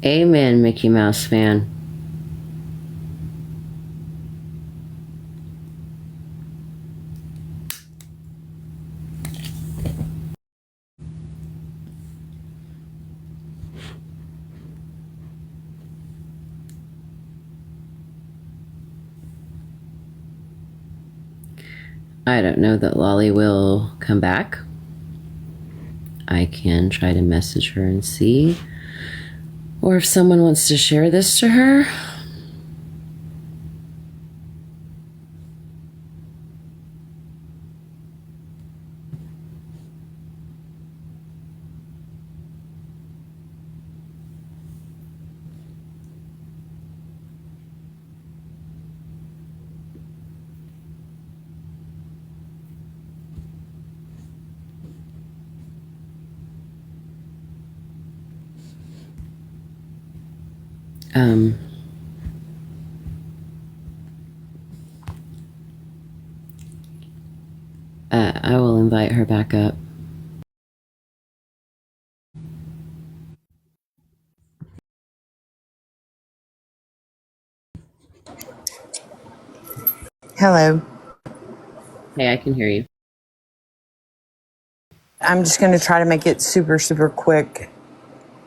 Amen, Mickey Mouse fan. I don't know that Lollie will come back. I can try to message her and see. Or if someone wants to share this to her. I will invite her back up. Hello. Hey, I can hear you. I'm just going to try to make it super, super quick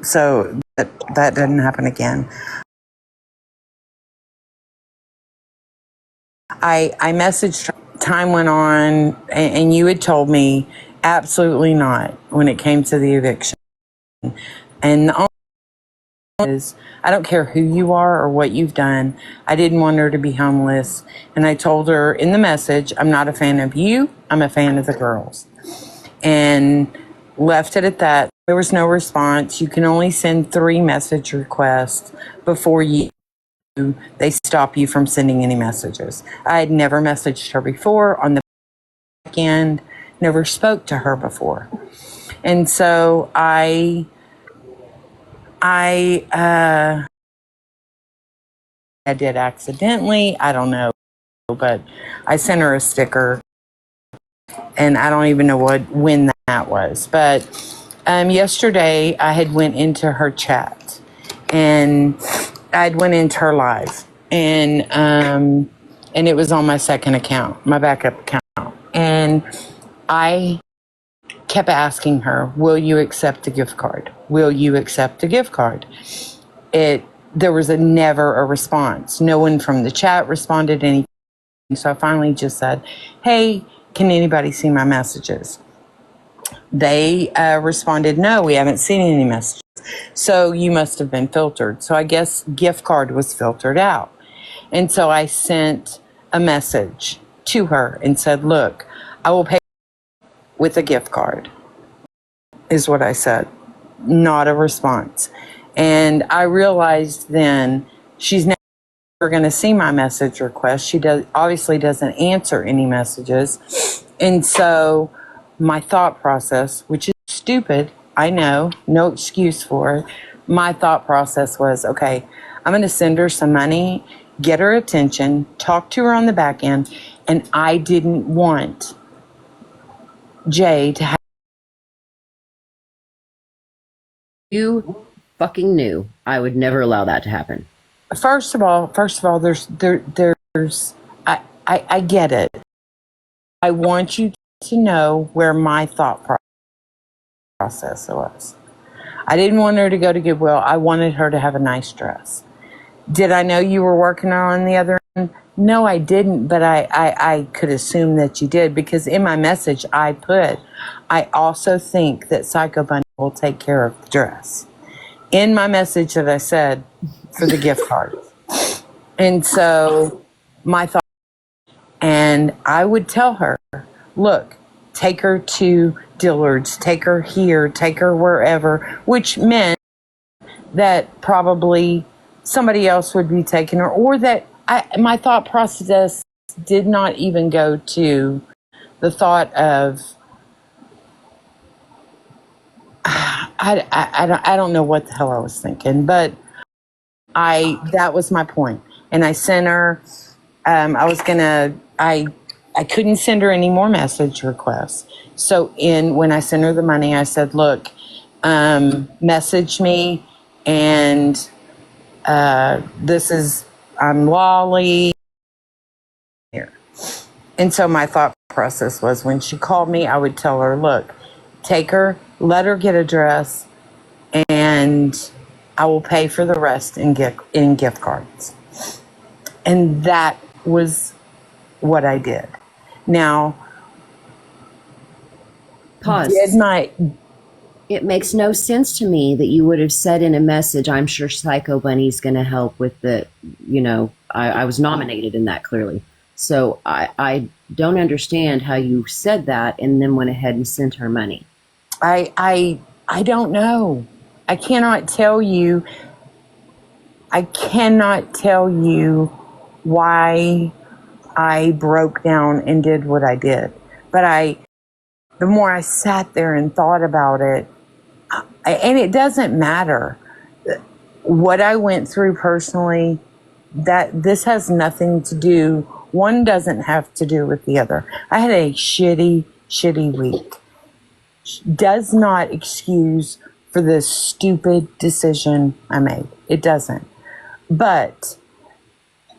so that doesn't happen again. I messaged, time went on, and you had told me absolutely not when it came to the eviction. And the only thing is, I don't care who you are or what you've done. I didn't want her to be homeless. And I told her in the message, I'm not a fan of you. I'm a fan of the girls. And left it at that. There was no response. You can only send 3 message requests before they stop you from sending any messages. I had never messaged her before on the back end, never spoke to her before. And so I did accidentally, I don't know, but I sent her a sticker, and I don't even know when that was. But yesterday I had went into her chat, and I'd went into her live, and it was on my second account, my backup account, and I kept asking her, will you accept a gift card? Will you accept a gift card? There was never a response. No one from the chat responded anything. So I finally just said, hey, can anybody see my messages? They responded, no, we haven't seen any messages. So you must have been filtered. So I guess gift card was filtered out. And so I sent a message to her and said, look, I will pay with a gift card, is what I said. Not a response. And I realized then she's never going to see my message request. She obviously doesn't answer any messages. And so my thought process, which is stupid, I know, no excuse for it. My thought process was, okay, I'm going to send her some money, get her attention, talk to her on the back end. And I didn't want Jay to have. You fucking knew I would never allow that to happen. First of all, there's I get it. I want you to know where my thought process was. I didn't want her to go to Goodwill. I wanted her to have a nice dress. Did I know you were working on the other end? No, I didn't, but I could assume that you did, because in my message I put, I also think that Psychobunny will take care of the dress. In my message that I said for the gift card. And so my thought, and I would tell her, look, take her to Dillard's, take her here, take her wherever, which meant that probably somebody else would be taking her, or that my thought process did not even go to the thought of, I don't know what the hell I was thinking, but that was my point. And I sent her, I couldn't send her any more message requests. So when I sent her the money, I said, look, message me and I'm Lollie here. And so my thought process was, when she called me, I would tell her, look, take her, let her get a dress, and I will pay for the rest in gift cards. And that was what I did. Now, Pause. It makes no sense to me that you would have said in a message, I'm sure Psychobunny's going to help with the, I was nominated in that, clearly. So I don't understand how you said that and then went ahead and sent her money. I don't know. I cannot tell you why I broke down and did what I did. But the more I sat there and thought about it, and it doesn't matter what I went through personally, that this has nothing to do, one doesn't have to do with the other. I had a shitty week. Does not excuse for the stupid decision I made. It doesn't. But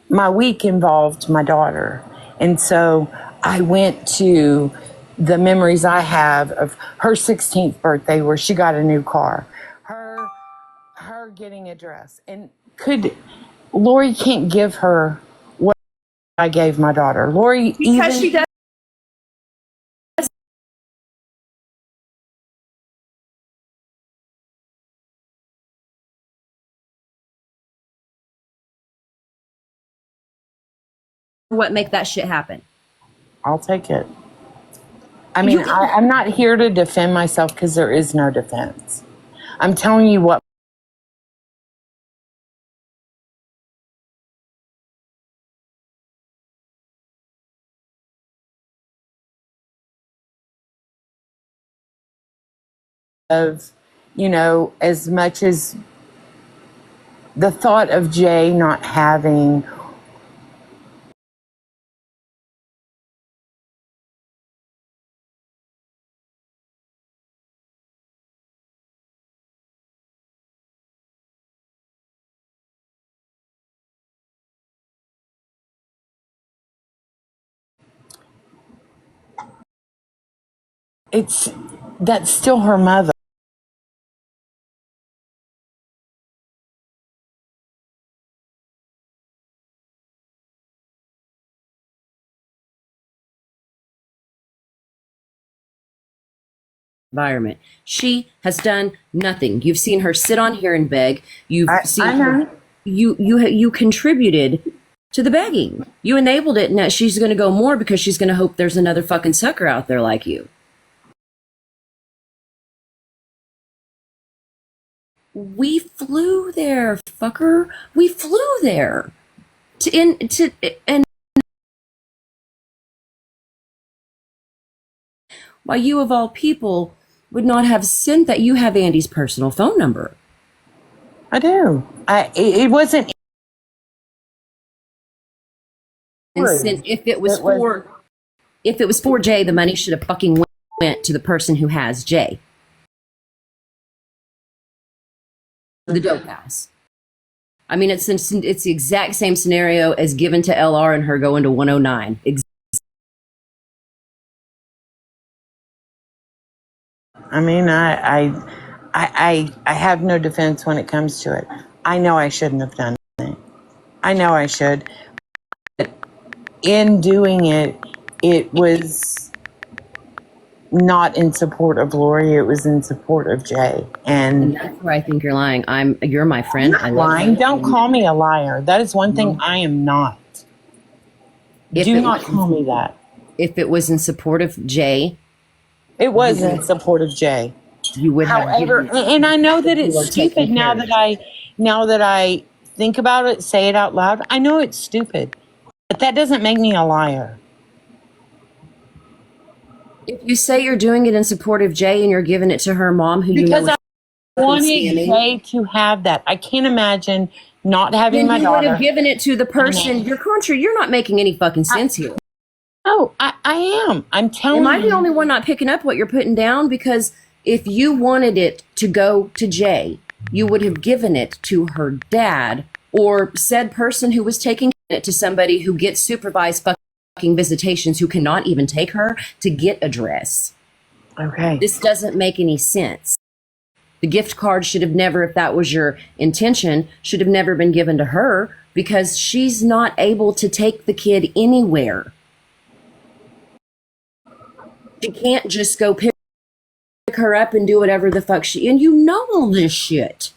my week involved my daughter. And so I went to the memories I have of her 16th birthday, where she got a new car, her getting a dress. And Lori can't give her what I gave my daughter. Lori, because she does. What make that shit happen? I'll take it. I mean, I'm not here to defend myself, because there is no defense. I'm telling you what. As much as the thought of Jay not having that's still her mother. Environment. She has done nothing. You've seen her sit on here and beg. You've seen her. You contributed to the begging. You enabled it, and now she's going to go more because she's going to hope there's another fucking sucker out there like you. We flew there, fucker. We flew there and why you of all people would not have sent that. You have Andy's personal phone number. I do. It wasn't. And since if it was for Jay, the money should have fucking went to the person who has Jay. The dope house. I mean, it's the exact same scenario as given to LR and her going to 109. I mean, I have no defense when it comes to it. I know I shouldn't have done it. I know I should. But in doing it, it was not in support of Lori. It was in support of Jay. And that's where I think you're lying. You're my friend. I'm not lying. Don't call me a liar. That is one thing I am not. Do not call me that. If it was in support of Jay, it was in support of Jay. You would have. However, and I know that it's stupid now that I think about it, say it out loud. I know it's stupid, but that doesn't make me a liar. If you say you're doing it in support of Jay and you're giving it to her mom, who because I wanted Jay to have that. I can't imagine not having my daughter. You would have given it to the person. You're not making any fucking sense here. No, I am. I'm telling you. Am I the only one not picking up what you're putting down? Because if you wanted it to go to Jay you would have given it to her dad or said person who was taking it to somebody who gets supervised fucking visitations who cannot even take her to get a dress. Okay. This doesn't make any sense. The gift card should have never, if that was your intention, should have never been given to her because she's not able to take the kid anywhere. She can't just go pick her up and do whatever the fuck and you know all this shit.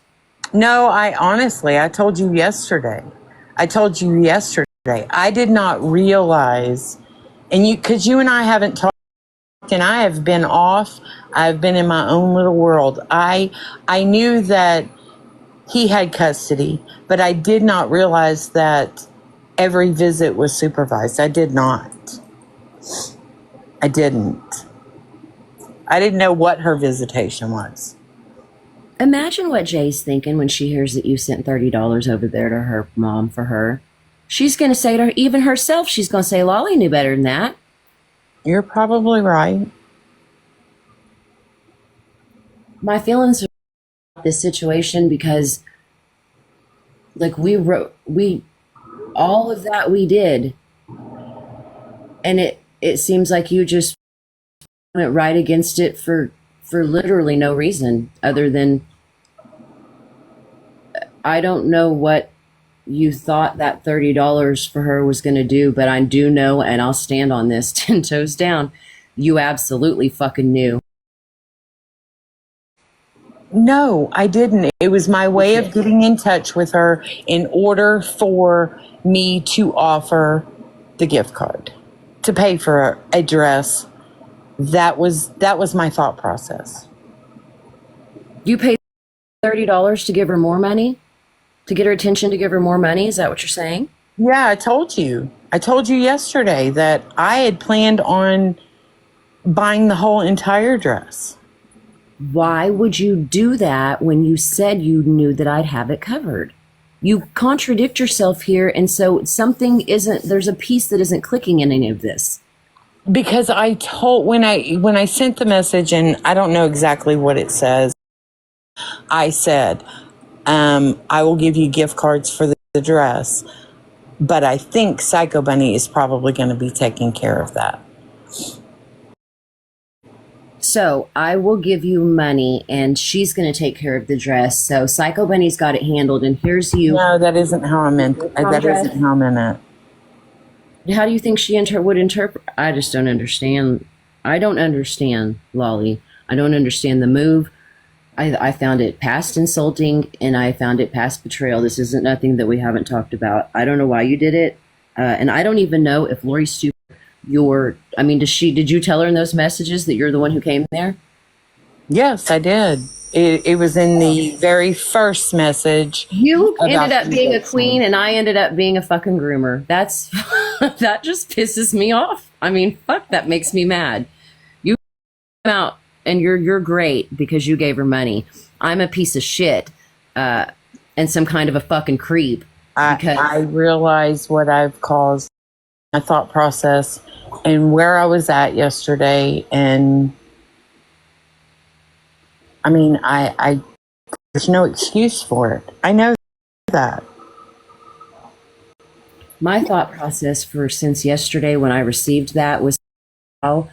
No, I told you yesterday. I did not realize, and because you and I haven't talked, and I have been off. I've been in my own little world. I knew that he had custody, but I did not realize that every visit was supervised. I did not. I didn't. I didn't know what her visitation was. Imagine what Jay's thinking when she hears that you sent $30 over there to her mom for her. She's going to say to her, even herself, she's going to say, Lollie knew better than that. You're probably right. My feelings about this situation because, like, all of that we did, and it seems like you just went right against it for literally no reason other than I don't know what you thought that $30 for her was going to do, but I do know, and I'll stand on this 10 toes down, you absolutely fucking knew. No, I didn't. It was my way of getting in touch with her in order for me to offer the gift card to pay for a dress. That was my thought process. You paid $30 to give her more money? To get her attention, to give her more money? Is that what you're saying? Yeah, I told you. I told you yesterday that I had planned on buying the whole entire dress. Why would you do that when you said you knew that I'd have it covered? You contradict yourself here, and so there's a piece that isn't clicking in any of this. Because I told, when I sent the message, and I don't know exactly what it says, I said, I will give you gift cards for the dress, but I think Psychobunny is probably going to be taking care of that. So I will give you money and she's going to take care of the dress. So Psychobunny's got it handled and here's you. No, that isn't how I meant it. That isn't how I meant it. How do you think she would interpret? I just don't understand. I don't understand, Lollie. I don't understand the move. I found it past insulting and I found it past betrayal. This isn't nothing that we haven't talked about. I don't know why you did it. And I don't even know if Lori Stewart, did you tell her in those messages that you're the one who came there? Yes, I did. It was in the very first message. You ended up being a queen and I ended up being a fucking groomer. That's, that just pisses me off. I mean, fuck, that makes me mad. You come out and you're great because you gave her money. I'm a piece of shit and some kind of a fucking creep. I realize what I've caused, my thought process, and where I was at yesterday. And I mean, I there's no excuse for it. I know that. My thought process since yesterday when I received that was, how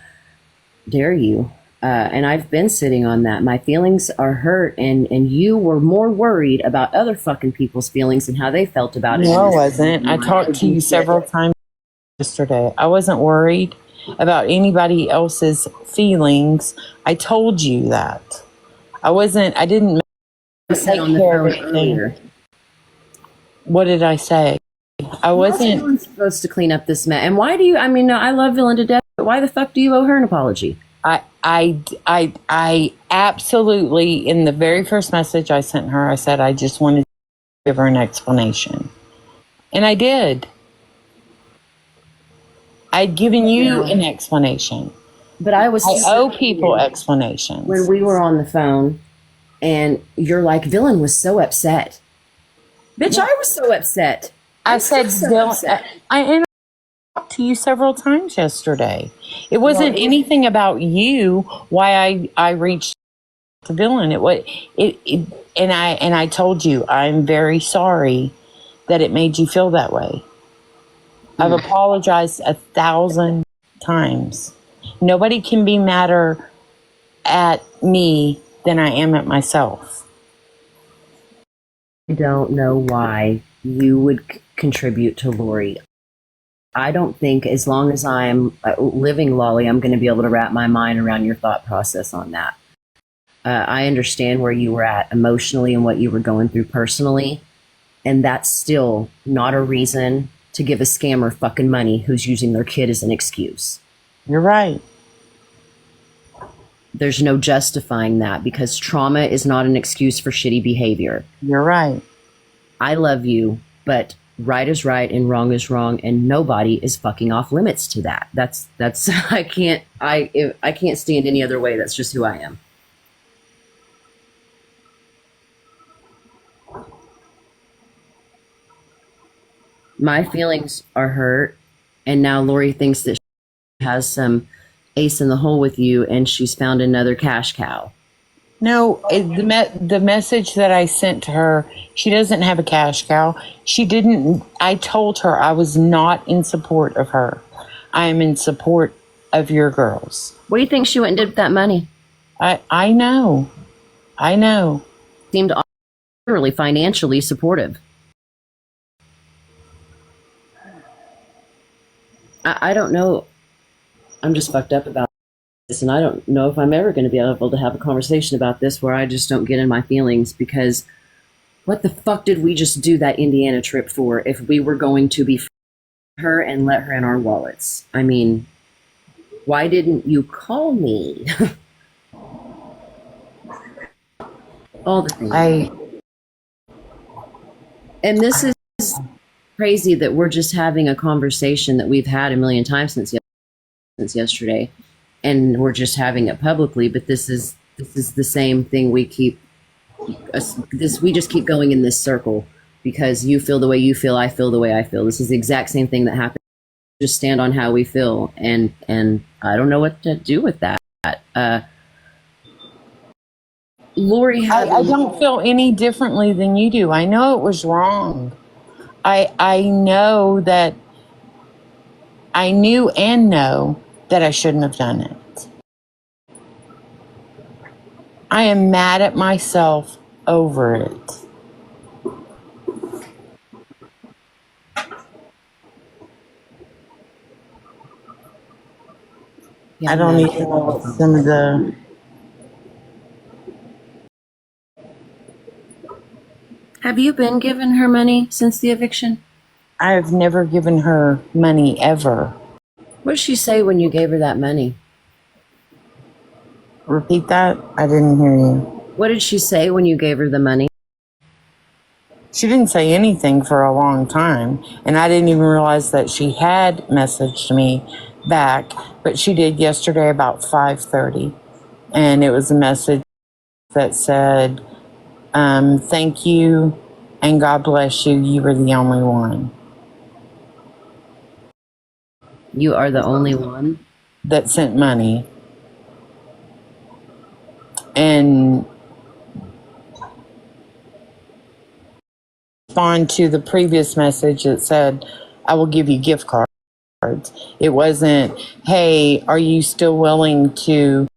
dare you? And I've been sitting on that. My feelings are hurt, and you were more worried about other fucking people's feelings and how they felt about it. No, I wasn't. I talked to you several times yesterday. I wasn't worried about anybody else's feelings. I told you that. I didn't take care of anything. What did I say? I wasn't supposed to clean up this mess. And why do you, I love Villain to death, but why the fuck do you owe her an apology? I absolutely, in the very first message I sent her, I said I just wanted to give her an explanation. And I did. I'd given you an explanation. But I owe people explanations. When we were on the phone and you're like, Villain was so upset. Bitch, I was so upset. I said, Villain, I talked to you several times yesterday. It wasn't anything about you, why I reached villain. And I told you, I'm very sorry that it made you feel that way. I've apologized 1,000 times. Nobody can be madder at me than I am at myself. I don't know why you would contribute to Lori. I don't think as long as I'm living Lollie, I'm going to be able to wrap my mind around your thought process on that. I understand where you were at emotionally and what you were going through personally. And that's still not a reason to give a scammer fucking money who's using their kid as an excuse. You're right. There's no justifying that because trauma is not an excuse for shitty behavior. You're right. I love you, but right is right and wrong is wrong, and nobody is fucking off limits to that. That's I can't stand any other way. That's just who I am. My feelings are hurt, and now Lori thinks that she has some ace in the hole with you, and she's found another cash cow. No, the message that I sent to her, she doesn't have a cash cow. She didn't. I told her I was not in support of her. I am in support of your girls. What do you think she went and did with that money? I know. Seemed utterly financially supportive. I don't know. I'm just fucked up about this, and I don't know if I'm ever going to be able to have a conversation about this where I just don't get in my feelings, because what the fuck did we just do that Indiana trip for if we were going to be her and let her in our wallets? I mean, why didn't you call me? All the things. And this is crazy that we're just having a conversation that we've had a million times since yesterday, and we're just having it publicly. But this is the same thing. We just keep going in this circle because you feel the way you feel, I feel the way I feel. This is the exact same thing that happened. Just stand on how we feel, and I don't know what to do with that. Lori, I don't feel any differently than you do. I know it was wrong. I know that I knew and know that I shouldn't have done it. I am mad at myself over it. Yeah, I don't even know what some of the... Have you been giving her money since the eviction? I've never given her money ever. What did she say when you gave her that money? Repeat that? I didn't hear you. What did she say when you gave her the money? She didn't say anything for a long time, and I didn't even realize that she had messaged me back, but she did yesterday about 5:30, and it was a message that said, thank you and God bless you. You were the only one. You are the only one that sent money. And respond to the previous message that said, I will give you gift cards. It wasn't, hey, are you still willing to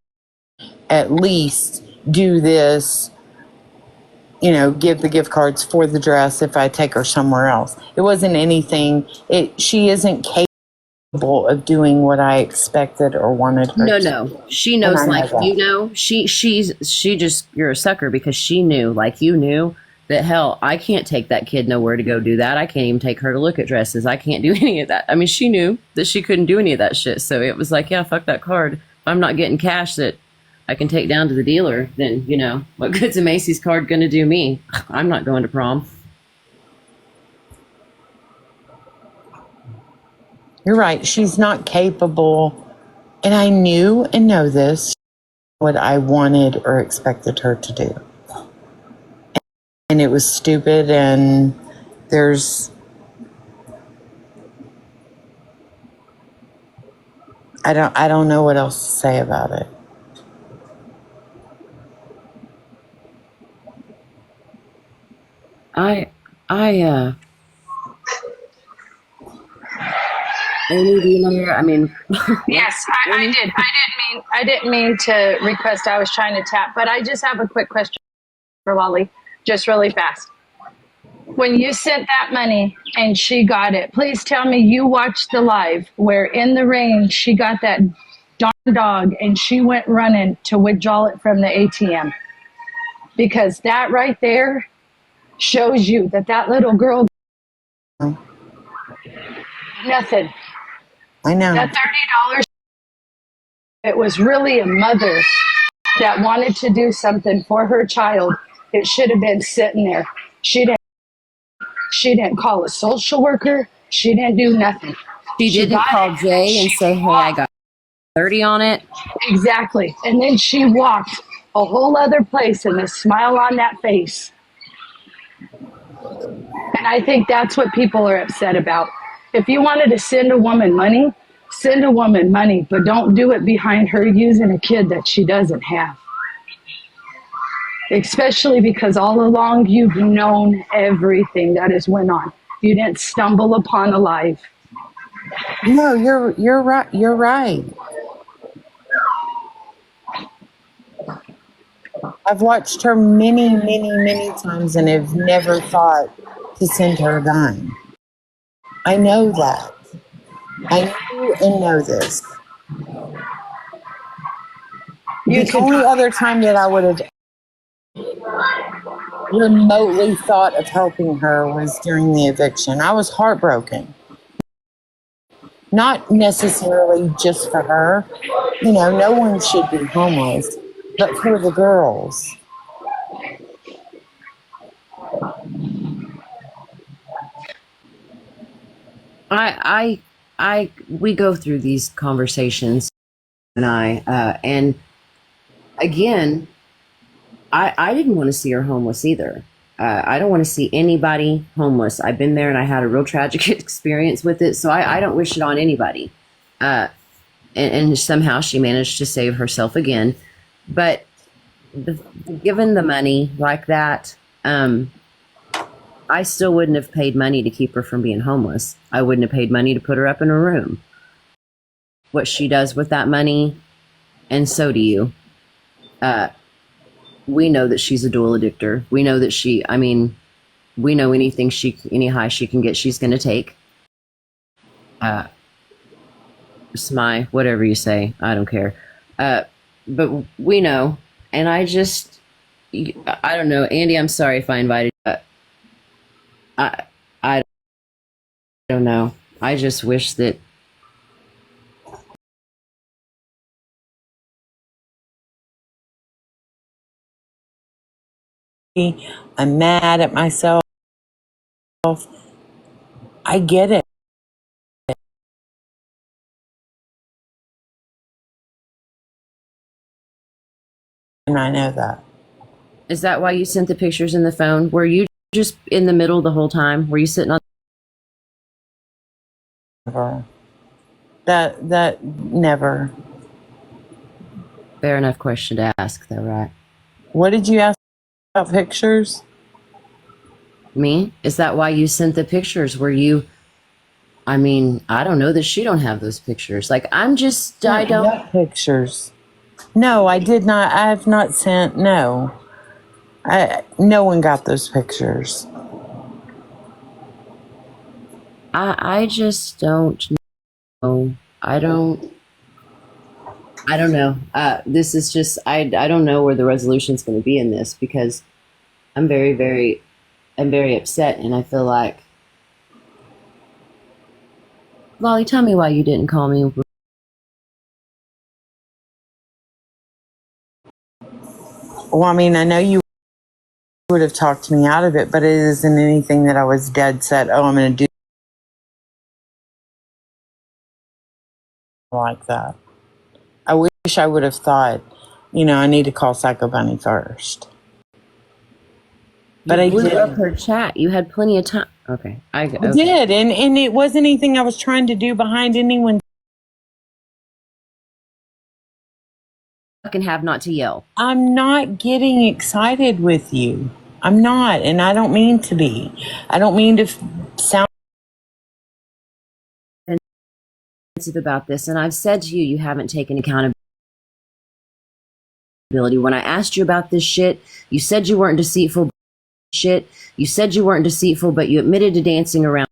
at least do this, give the gift cards for the dress if I take her somewhere else. It wasn't anything. She isn't capable of doing what I expected or wanted her to. No. She knows, she just, you're a sucker because she knew, like you knew, that hell, I can't take that kid nowhere to go do that. I can't even take her to look at dresses. I can't do any of that. I mean, she knew that she couldn't do any of that shit. So it was like, yeah, fuck that card. If I'm not getting cash that I can take down to the dealer, then, what good's a Macy's card going to do me? I'm not going to prom. You're right. She's not capable. And I knew and know this, what I wanted or expected her to do. And it was stupid, and I don't know what else to say about it. I, I, Amy, do you know? I mean, Yes, I Amy, did. I didn't mean to request. I was trying to tap, but I just have a quick question for Lolly, just really fast. When you sent that money and she got it, please tell me you watched the live where in the rain she got that darn dog and she went running to withdraw it from the ATM, because that right there shows you that that little girl nothing. I know. That $30, it was really a mother that wanted to do something for her child. It should have been sitting there. She didn't. She didn't call a social worker. She didn't do nothing. she She didn't got call it and Jay and she say, "Hey, I walked. got 30 on it." Exactly. And then she walked a whole other place and a smile on that face. And I think that's what people are upset about. If you wanted to send a woman money, send a woman money, but don't do it behind her using a kid that she doesn't have. Especially because all along you've known everything that has went on. You didn't stumble upon a live. No, you're right. You're right. I've watched her many, many, many times and have never thought to send her a dime. I know that. I knew and know this. You The could only probably other time that I would have remotely thought of helping her was during the eviction. I was heartbroken. Not necessarily just for her. You know, no one should be homeless, but for the girls. I, we go through these conversations, and again, I didn't want to see her homeless either. I don't want to see anybody homeless. I've been there and I had a real tragic experience with it, so I don't wish it on anybody. Uh, and somehow she managed to save herself again. But the, given the money like that, I still wouldn't have paid money to keep her from being homeless. I wouldn't have paid money to put her up in a room. What she does with that money, and so do you. Uh, we know that she's a dual addictor. We know that we know any high she can get, she's going to take. Uh, whatever you say, I don't care. But we know, and I don't know, Andy. I'm sorry if I invited. I, I don't know. I just wish that I'm mad at myself. I get it. And I know that. is that why you sent the pictures in the phone? Were you just in the middle the whole time? Were you sitting on? Never. That never. Fair enough question to ask, though, right? What did you ask about pictures? Me? Is that why you sent the pictures? Were you? I mean, I don't know that she don't have those pictures. Like, I don't. What pictures? No, I did not. I have not sent. No, no one got those pictures. I just don't know. I don't know. This is just, I don't know where the resolution's going to be in this because I'm I'm very upset, and I feel like, Lolly, tell me why you didn't call me. Well, I mean, I know you would have talked me out of it, but it isn't anything that I was dead set. Oh, I'm going to do like that. I wish I would have thought, I need to call Psychobunny first. But You I blew up did. her chat. You had plenty of time. Okay, I did, and it wasn't anything I was trying to do behind anyone. Fucking have not to yell. I'm not getting excited with you. I'm not, and I don't mean to be. I don't mean to sound about this, and I've said to you, you haven't taken accountability. When I asked you about this shit, you said you weren't deceitful. Shit, you said you weren't deceitful, but you admitted to dancing around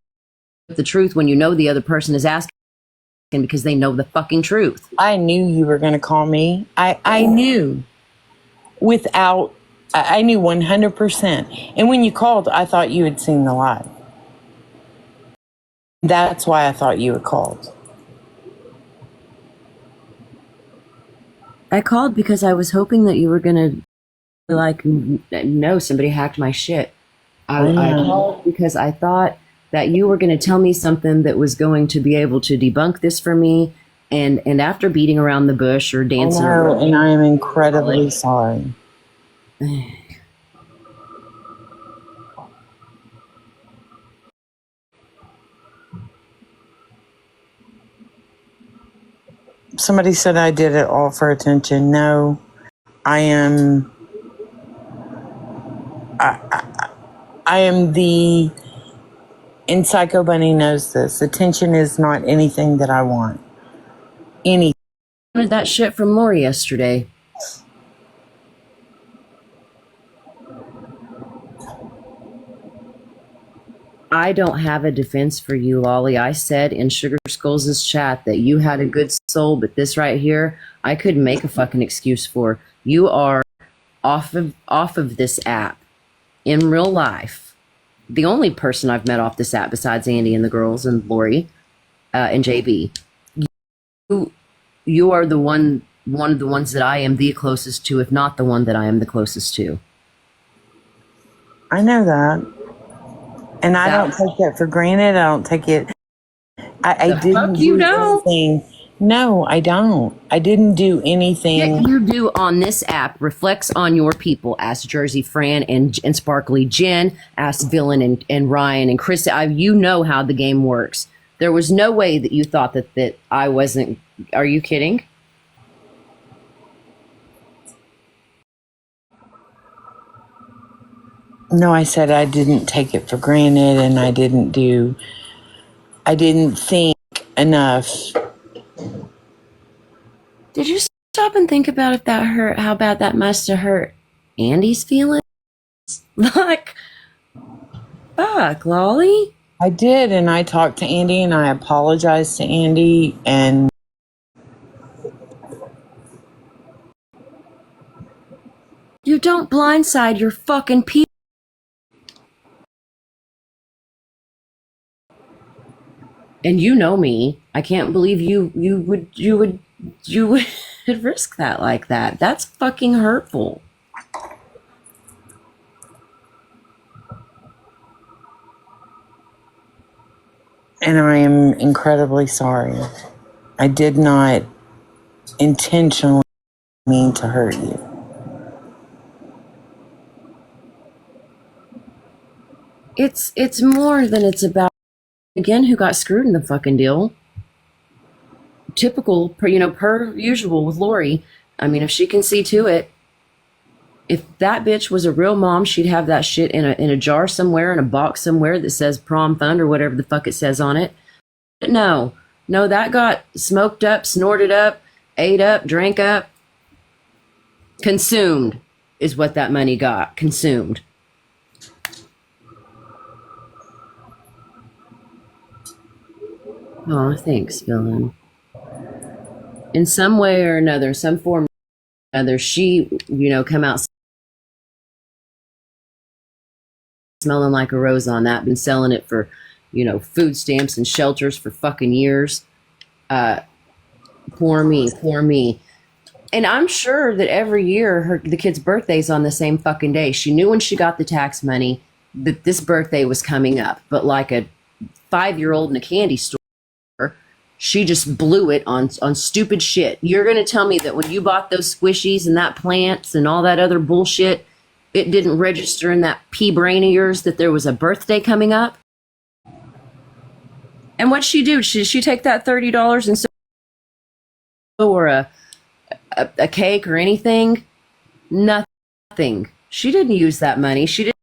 the truth when you know the other person is asking because they know the fucking truth. I knew you were going to call me. I knew I knew 100%. And when you called, I thought you had seen the live. That's why I thought you had called. I called because I was hoping that you were going to, like, no, somebody hacked my shit. I called because I thought that you were going to tell me something that was going to be able to debunk this for me. And after beating around the bush or dancing around, and I am incredibly sorry. Somebody said I did it all for attention. No, I am the, and Psychobunny knows this. Attention is not anything that I want. Anything. I wanted that shit from Lori yesterday. I don't have a defense for you, Lollie. I said in Sugar Skulls' chat that you had a good soul, but this right here, I couldn't make a fucking excuse for. You are off of this app in real life. The only person I've met off this app besides Andy and the girls and Lori and JB. You are one of the ones that I am the closest to, if not the one that I am the closest to. I know that. And I don't take that for granted. I don't take it. I didn't do anything. No, I don't. I didn't do anything. What you do on this app reflects on your people. Ask Jersey Fran and Sparkly Jen. Ask Villain and Ryan and Chris. You know how the game works. There was no way that you thought that I wasn't. Are you kidding? No, I said I didn't take it for granted, and I didn't think enough. Did you stop and think about if that hurt, how bad that must have hurt Andy's feelings? Like, fuck, Lollie. I did, and I talked to Andy, and I apologized to Andy, and you don't blindside your fucking people. And you know me. I can't believe you would risk that like that. That's fucking hurtful. And I am incredibly sorry. I did not intentionally mean to hurt you. It's more than it's about. Again, who got screwed in the fucking deal? Typical, per usual with Lori. I mean, if she can see to it, if that bitch was a real mom, she'd have that shit in a jar somewhere, in a box somewhere that says prom fund or whatever the fuck it says on it. But no, that got smoked up, snorted up, ate up, drank up, consumed is what that money got. Consumed. Oh, thanks, Villain. In some way or another, some form or another, she, come out smelling like a rose on that. Been selling it for, food stamps and shelters for fucking years. Poor me. And I'm sure that every year the kid's birthday's on the same fucking day. She knew when she got the tax money that this birthday was coming up. But like a 5-year-old in a candy store, she just blew it on stupid shit. You're going to tell me that when you bought those squishies and that plants and all that other bullshit, it didn't register in that pea brain of yours that there was a birthday coming up? And what'd she do? She take that $30 and or a cake or anything? Nothing. She didn't use that money. She didn't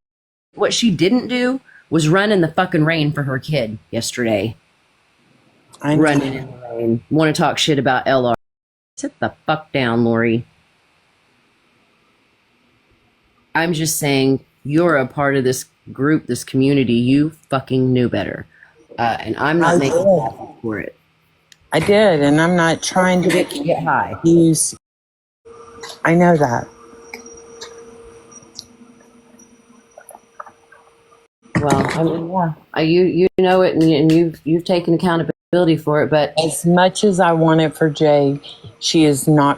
What she didn't do was run in the fucking rain for her kid yesterday. Running in the rain. Want to talk shit about LR. Sit the fuck down, Lori. I'm just saying, you're a part of this group, this community. You fucking knew better. And I'm not making fun for it. I did, and I'm not trying to get high. Use. I know that. Well, I mean, yeah, you know it, and you've taken accountability for it. But as much as I want it for Jay, she is not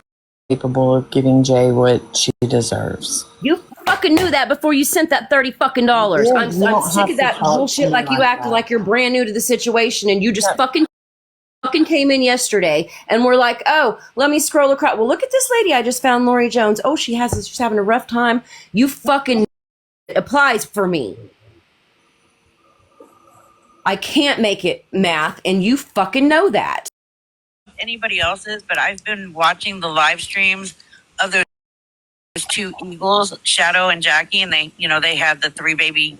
capable of giving Jay what she deserves. You fucking knew that before you sent that $30 fucking. Yeah, I'm sick of that bullshit. Like you act like you're brand new to the situation, and you just fucking came in yesterday, and we're like, oh, let me scroll across. Well, look at this lady I just found, Lori Jones. Oh, she's having a rough time. You fucking applies for me. I can't make it math, and you fucking know that. Anybody else's, but I've been watching the live streams of those two eagles, Shadow and Jackie, and they had the 3 baby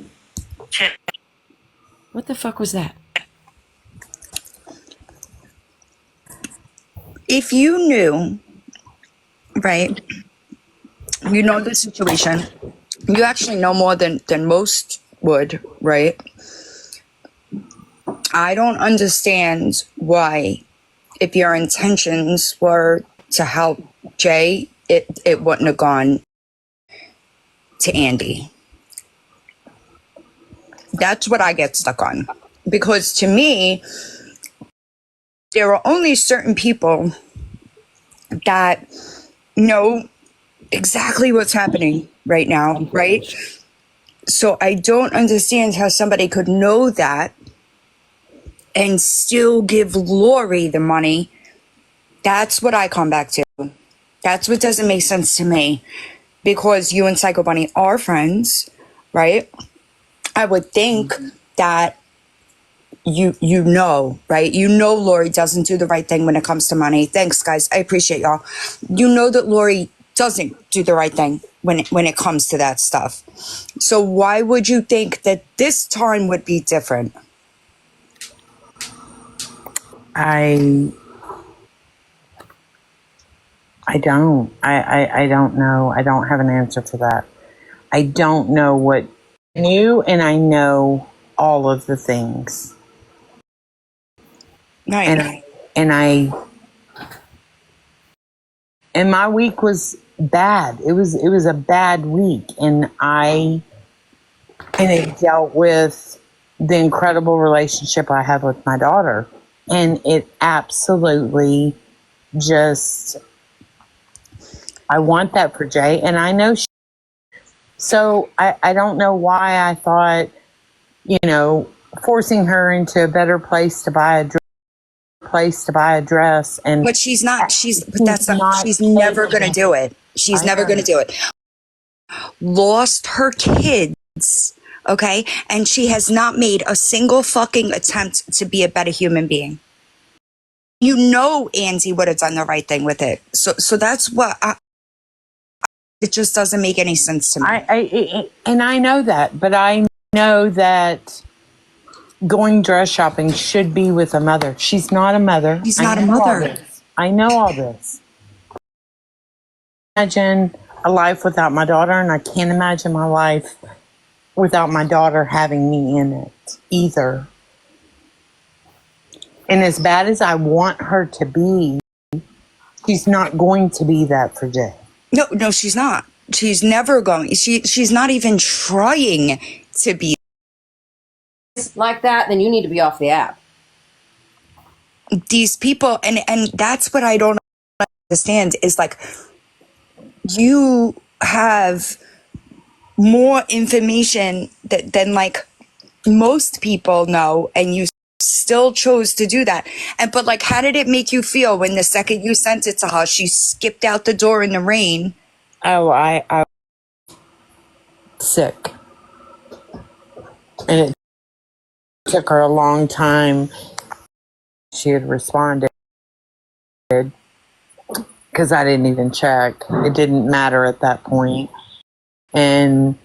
chicks. What the fuck was that? If you knew, right, you know the situation, you actually know more than most would, right? I don't understand why, if your intentions were to help Jay, it wouldn't have gone to Andy. That's what I get stuck on. Because to me, there are only certain people that know exactly what's happening right now, right? So I don't understand how somebody could know that and still give Lori the money. That's what I come back to. That's what doesn't make sense to me. Because you and Psychobunny are friends, right? I would think that you know, right? You know Lori doesn't do the right thing when it comes to money. Thanks, guys. I appreciate y'all. You know that Lori doesn't do the right thing when it comes to that stuff. So why would you think that this time would be different? I don't. I don't know. I don't have an answer for that. I don't know what new, and I know all of the things. Right. And my week was bad. It was a bad week, and it dealt with the incredible relationship I have with my daughter, and it absolutely just. I want that for Jay, and I know. So I don't know why I thought, forcing her into a better place to buy a dress, and but she's not. She's never going to do it. She's never going to do it. Lost her kids, okay, and she has not made a single fucking attempt to be a better human being. You know, Andy would have done the right thing with it. So that's what. It just doesn't make any sense to me. And I know that, but I know that going dress shopping should be with a mother. She's not a mother. She's not a mother. I know all this. Imagine a life without my daughter, and I can't imagine my life without my daughter having me in it either. And as bad as I want her to be, she's not going to be that for Jay. No, she's not. She's never going. She's not even trying to be like that. Then you need to be off the app. These people, and that's what I don't understand is like, you have more information than like most people know, and you still chose to do that. But like, how did it make you feel when the second you sent it to her, she skipped out the door in the rain? Oh, I sick. And it took her a long time. She had responded because I didn't even check. It didn't matter at that point. And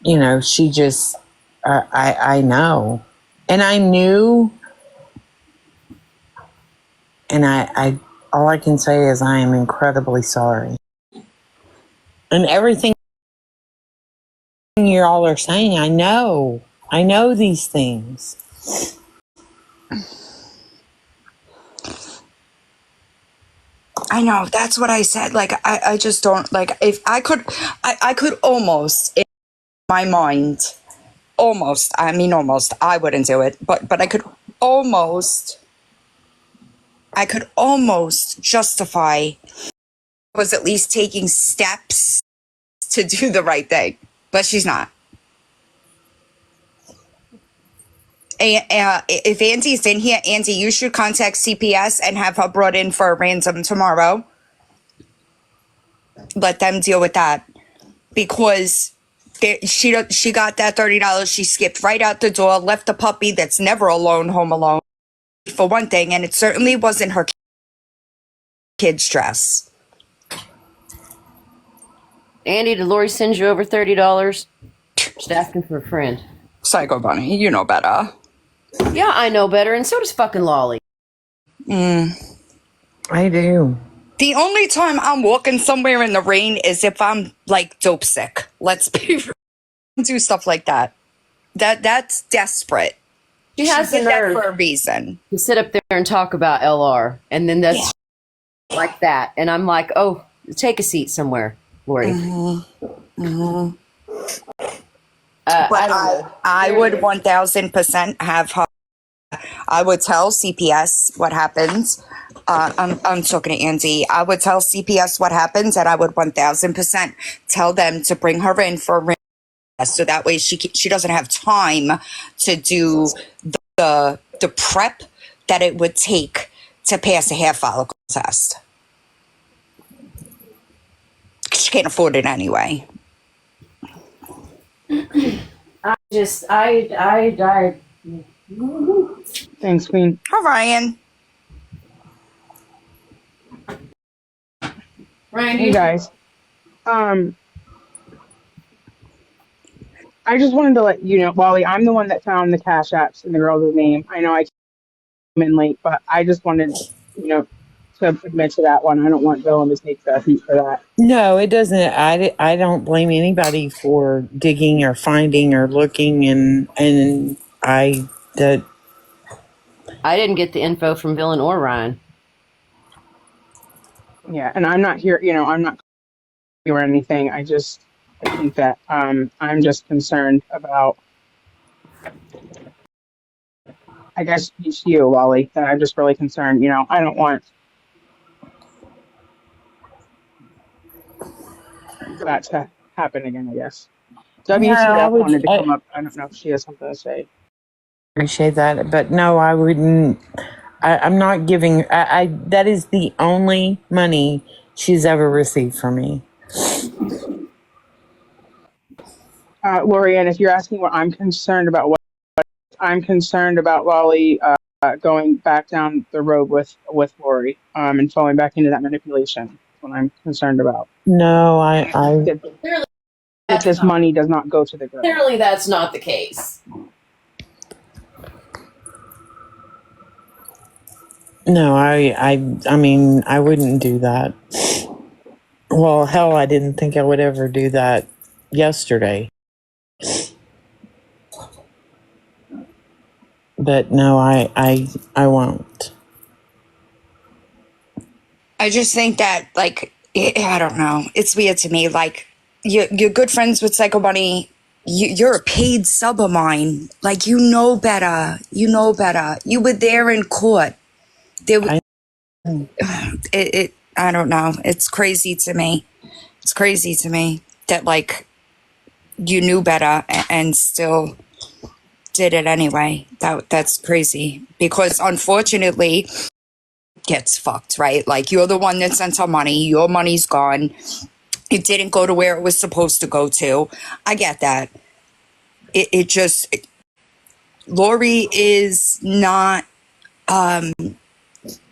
you know, she just, I know. And I knew, and all I can say is I am incredibly sorry. And everything you all are saying, I know these things. I know, that's what I said. Like, I just don't, like, if I could almost, in my mind, almost, I wouldn't do it, but I could almost justify was at least taking steps to do the right thing, but she's not. If Andy's in here, Andy, you should contact CPS and have her brought in for a ransom tomorrow. Let them deal with that, because she got that $30. She skipped right out the door, left the puppy that's never alone home alone, for one thing, and it certainly wasn't her kid's dress. Andy, did Lori send you over $30? Just asking for a friend. Psychobunny, you know better. Yeah, I know better, and so does fucking Lollie. I do. The only time I'm walking somewhere in the rain is if I'm like dope sick. Let's be real. Do stuff like that. That's desperate. She has the did that nerve for a reason. to sit up there and talk about LR, and then that's like that. And I'm like, oh, take a seat somewhere, Lori. But I would 1000% have her. I would tell CPS what happens. I'm talking to Andy. I would tell CPS what happens, and I would 1000% tell them to bring her in for a ring test, so that way she doesn't have time to do the prep that it would take to pass a hair follicle test. She can't afford it anyway. I Thanks, Queen. Hi, Ryan. Hey, guys. I just wanted to let you know, Wally, I'm the one that found the Cash Apps in the girl's name. I know I came in late, but I just wanted, to admit to that one. I don't want Dylan to take the heat for that. No, it doesn't. I don't blame anybody for digging or finding or looking, and I didn't get the info from Villain or Ryan. Yeah, and I'm not here, I'm not or anything. I think that I'm just concerned about, I guess it's you, Wally, that I'm just really concerned. I don't want that to happen again, I guess. WTF wanted to come up. I don't know if she has something to say. appreciate that, but no, I wouldn't. I'm not giving. That is the only money she's ever received from me. Lori, and if you're asking what I'm concerned about, what I'm concerned about Lolly going back down the road with Lori and falling back into that manipulation. That's what I'm concerned about. No, that this money does not go to the girl. Clearly, that's not the case. No, I mean, I wouldn't do that. Well, hell, I didn't think I would ever do that yesterday. But no, I won't. I just think that, like, I don't know. It's weird to me. Like, you're good friends with Psychobunny. You're a paid sub of mine. Like, you know better. You know better. You were there in court. I don't know. It's crazy to me. It's crazy to me that, like, you knew better and still did it anyway. That's crazy, because unfortunately gets fucked, right? Like, you're the one that sent her money. Your money's gone. It didn't go to where it was supposed to go to. I get that. Lori is not,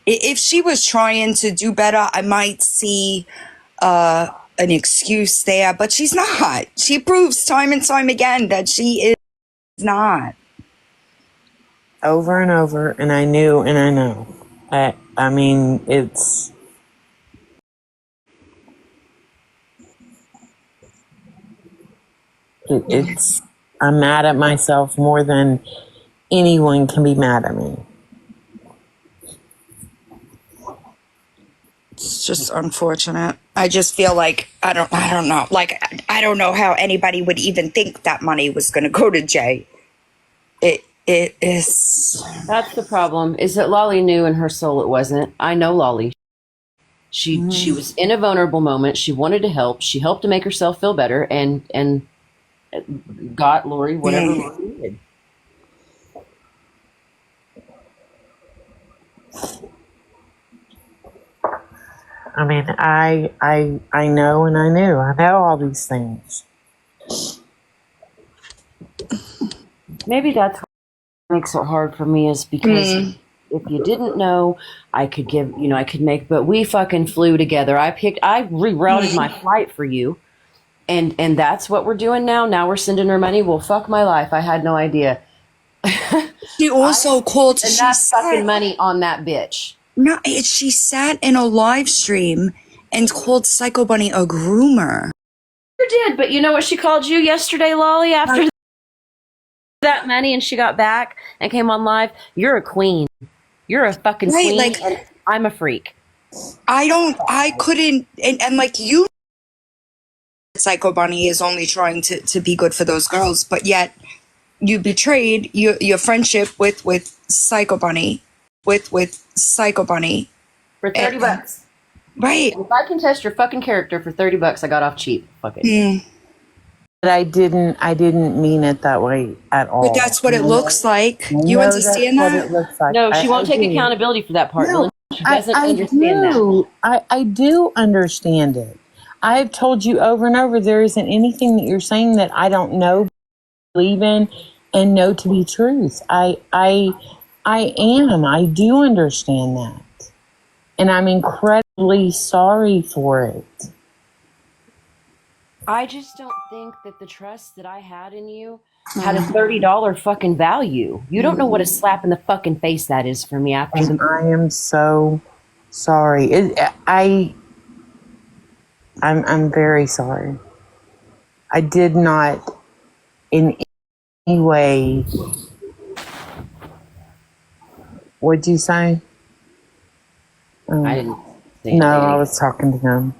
if she was trying to do better, I might see an excuse there, but she's not. She proves time and time again that she is not. Over and over, and I knew and I know. I mean, it's I'm mad at myself more than anyone can be mad at me. It's just unfortunate. I just feel like I don't know. Like I don't know how anybody would even think that money was going to go to Jay. It is. That's the problem. Is that Lollie knew in her soul it wasn't. I know Lollie. She was in a vulnerable moment. She wanted to help. She helped to make herself feel better, and got Lori whatever Lori needed. I mean, I know and I knew. I know all these things. Maybe that's what makes it hard for me, is because if you didn't know, I could give, I could make, but we fucking flew together. I rerouted my flight for you. And that's what we're doing now. Now we're sending her money. Well, fuck my life. I had no idea. She also called. And that's fucking money on that bitch. No, she sat in a live stream and called Psychobunny a groomer. She did, but you know what she called you yesterday, Lollie, after that money and she got back and came on live? You're a queen. You're a fucking queen. Like, and I'm a freak. I couldn't, and like you, Psychobunny is only trying to be good for those girls, but yet you betrayed your friendship with Psychobunny. With Psychobunny For $30. Right. If I can test your fucking character for $30, I got off cheap. Fuck it. But I didn't mean it that way at all. But that's what it looks like. You understand that? What it looks like. No, she won't take accountability for that part. No, she doesn't understand that. I do understand it. I've told you over and over, there isn't anything that you're saying that I don't know, believe in, and know to be truth. I do understand that. And I'm incredibly sorry for it. I just don't think that the trust that I had in you had a $30 fucking value. You don't know what a slap in the fucking face that is for me after And I am so sorry. I'm very sorry. I did not in any way. What'd you say? I didn't say No, anything. I was talking to him.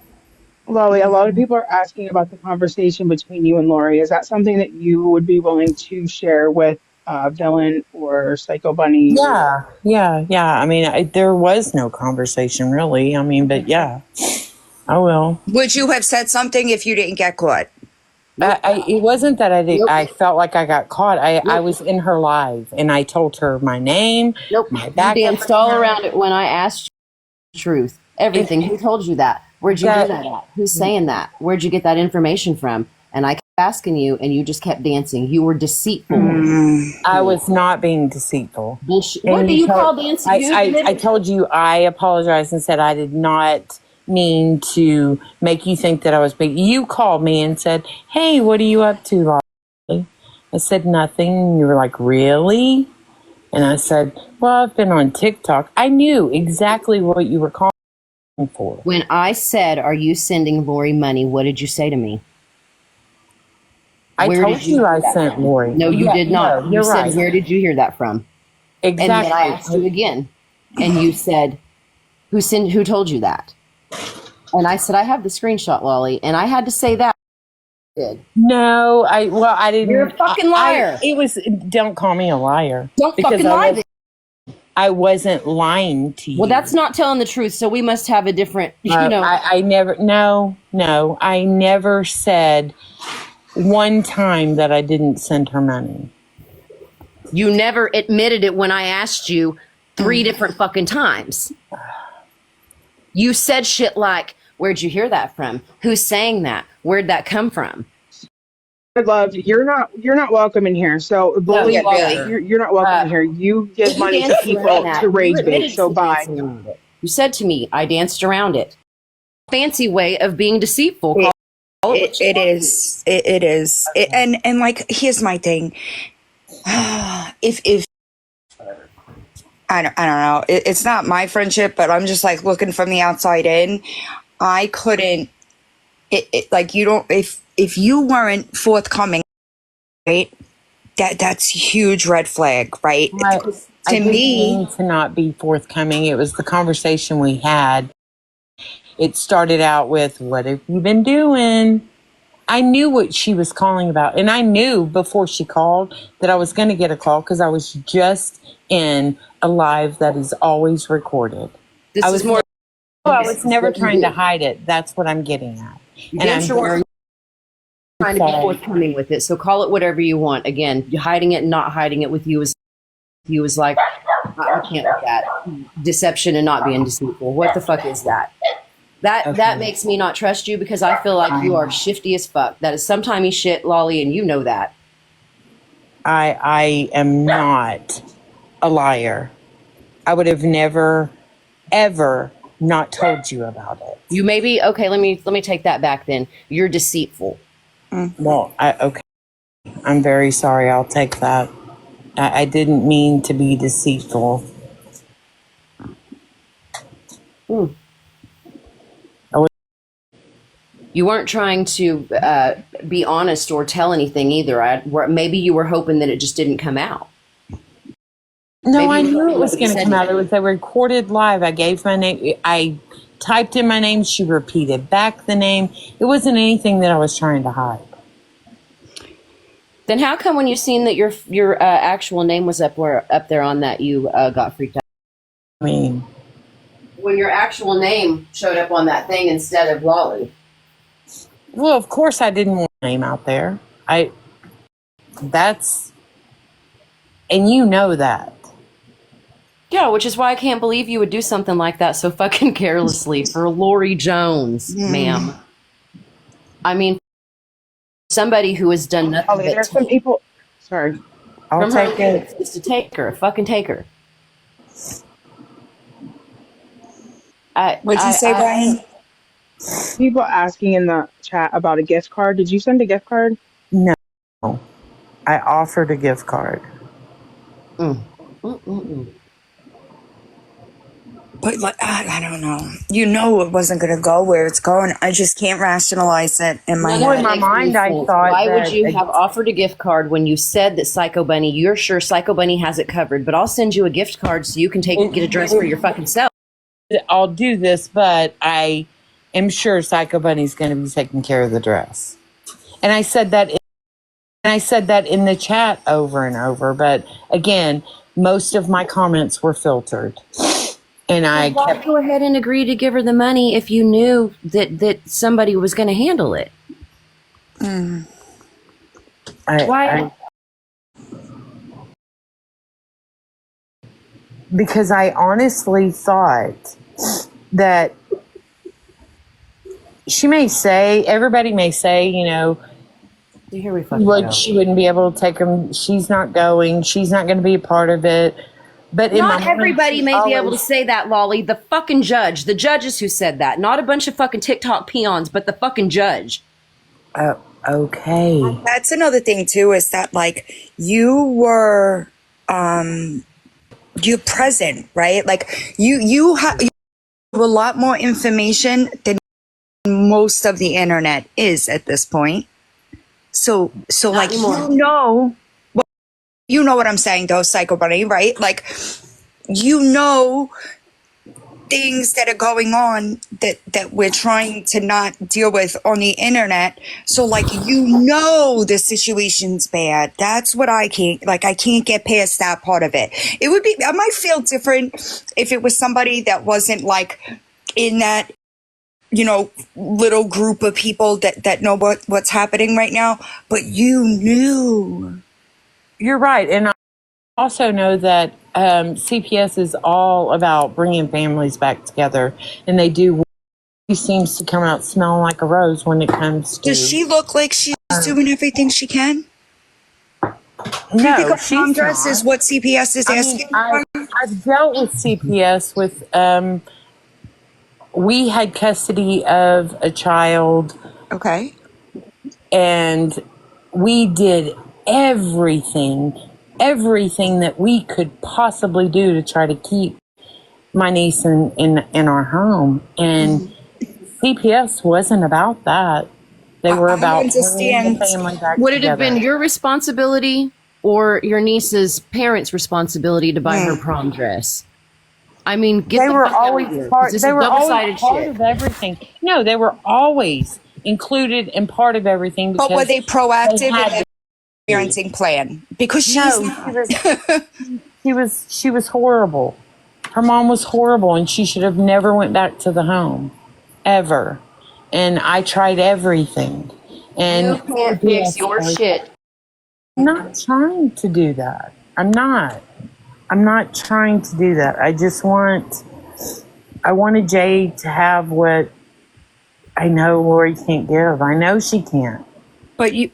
Lollie, a lot of people are asking about the conversation between you and Lori. Is that something that you would be willing to share with Villain or Psychobunny? Yeah. I mean, there was no conversation really. I mean, but yeah, I will. Would you have said something if you didn't get caught? It wasn't that I did. I felt like I got caught. I was in her live, and I told her my name. My You back. danced all around it when I asked you the truth. Everything. Who told you that? Where'd you hear that at? Who's saying that? Where'd you get that information from? And I kept asking you, and you just kept dancing. You were deceitful. I was not being deceitful. Bullshit. What do you call dancing? I told you I apologized and said I did not mean to make you think that I was big. You called me and said, "Hey, what are you up to, Lollie?" I said nothing. You were like, "Really?" And I said, "Well, I've been on TikTok." I knew exactly what you were calling for. When I said, "Are you sending Lori money?" What did you say to me? I told you I sent Lori. No, you did not. No, you said, right. "Where did you hear that from?" Exactly. And then I asked you again, and you said, "Who told you that?" And I said, "I have the screenshot, Lollie," and I had to say that. No, I didn't. You're a fucking liar. Don't call me a liar. Don't fucking lie. I wasn't lying to you. Well, that's not telling the truth. So we must have a different, I never. No, I never said one time that I didn't send her money. You never admitted it when I asked you 3 different fucking times. You said shit like, "Where'd you hear that from? Who's saying that? Where'd that come from?" I'd love you're not welcome in here. So Lollie, really. you're not welcome in here. You give money to people to rage bait. So bye. You said to me, "I danced around it." fancy way of being deceitful. It is. It is. And like, here's my thing. If I don't know. It's not my friendship, but I'm just like looking from the outside in. I couldn't. Like, you don't. If you weren't forthcoming, right? That's a huge red flag, right? I didn't me, mean to not be forthcoming. It was the conversation we had. It started out with, "What have you been doing?" I knew what she was calling about. And I knew before she called that I was going to get a call because I was just in a live that is always recorded. I was never trying to hide it. That's what I'm getting at. And I'm trying to be forthcoming with it. So call it whatever you want. Again, hiding it and not hiding it with you is like, I can't do that. Deception and not being deceitful. What the fuck is that? That makes me not trust you because I feel like you are shifty as fuck. That is sometimey shit, Lollie, and you know that. I am not a liar. I would have never, ever not told you about it. You maybe okay. Let me take that back. Then you're deceitful. Well, okay. I'm very sorry. I'll take that. I didn't mean to be deceitful. You weren't trying to be honest or tell anything either. Maybe you were hoping that it just didn't come out. No, I knew it was going to come out. It was a recorded live. I gave my name. I typed in my name. She repeated back the name. It wasn't anything that I was trying to hide. Then how come when you seen that your actual name was up there on that, you got freaked out? I mean, when your actual name showed up on that thing instead of Lollie. Well, of course I didn't want my name out there. And you know that. Yeah, which is why I can't believe you would do something like that so fucking carelessly for Lori Jones, ma'am. I mean, somebody who has done nothing but there's some people. Sorry. I'll take it. Just to take her, fucking take her. What'd you say, Brian? People asking in the chat about a gift card. Did you send a gift card? No. I offered a gift card. But like, I don't know. You know it wasn't going to go where it's going. I just can't rationalize it in my head. In my mind, I thought why would you have offered a gift card when you said that Psychobunny, you're sure Psychobunny has it covered, but I'll send you a gift card so you can get a dress for your fucking self. I'll do this, but I am sure Psychobunny's going to be taking care of the dress. And I said that in the chat over and over, but again, most of my comments were filtered. And I kept go ahead and agree to give her the money if you knew that somebody was going to handle it. Why? Because I honestly thought that everybody may say, you know, she wouldn't be able to take him. She's not going. She's not going to be a part of it. But not everybody may be able to say that, Lollie. The fucking judge. The judges who said that. Not a bunch of fucking TikTok peons, but the fucking judge. Okay. That's another thing, too, is that, like, you were, you're present, right? Like, you have a lot more information than most of the internet is at this point. So like, you know what I'm saying, though, Psychobunny, right? Like, you know things that are going on that we're trying to not deal with on the internet. So, like, you know the situation's bad. That's what I can't get past that part of it. I might feel different if it was somebody that wasn't, like, in that, you know, little group of people that know what's happening right now. But you knew. You're right. And I also know that CPS is all about bringing families back together. And they do. She seems to come out smelling like a rose when it comes to... Does she look like she's doing everything she can? No, she's not. Is what CPS is asking. I've dealt with CPS with we had custody of a child, Okay. and we did everything that we could possibly do to try to keep my niece in our home. And CPS wasn't about that. They were I about bringing the understand. family back Would it together. have been your responsibility or your niece's parents' responsibility to buy her prom dress? I mean, get They the were fuck out always of here. part. This They is were always double-sided part shit. of everything. No, they were always included and part of everything. But were they proactive in had their parenting plan? Because she's No, not. she was horrible. Her mom was horrible, and she should have never went back to the home, ever. And I tried everything. And You can't fix your shit. I'm not trying to do that. I'm not trying to do that. I wanted Jay to have what I know Lori can't give. I know she can't. But you,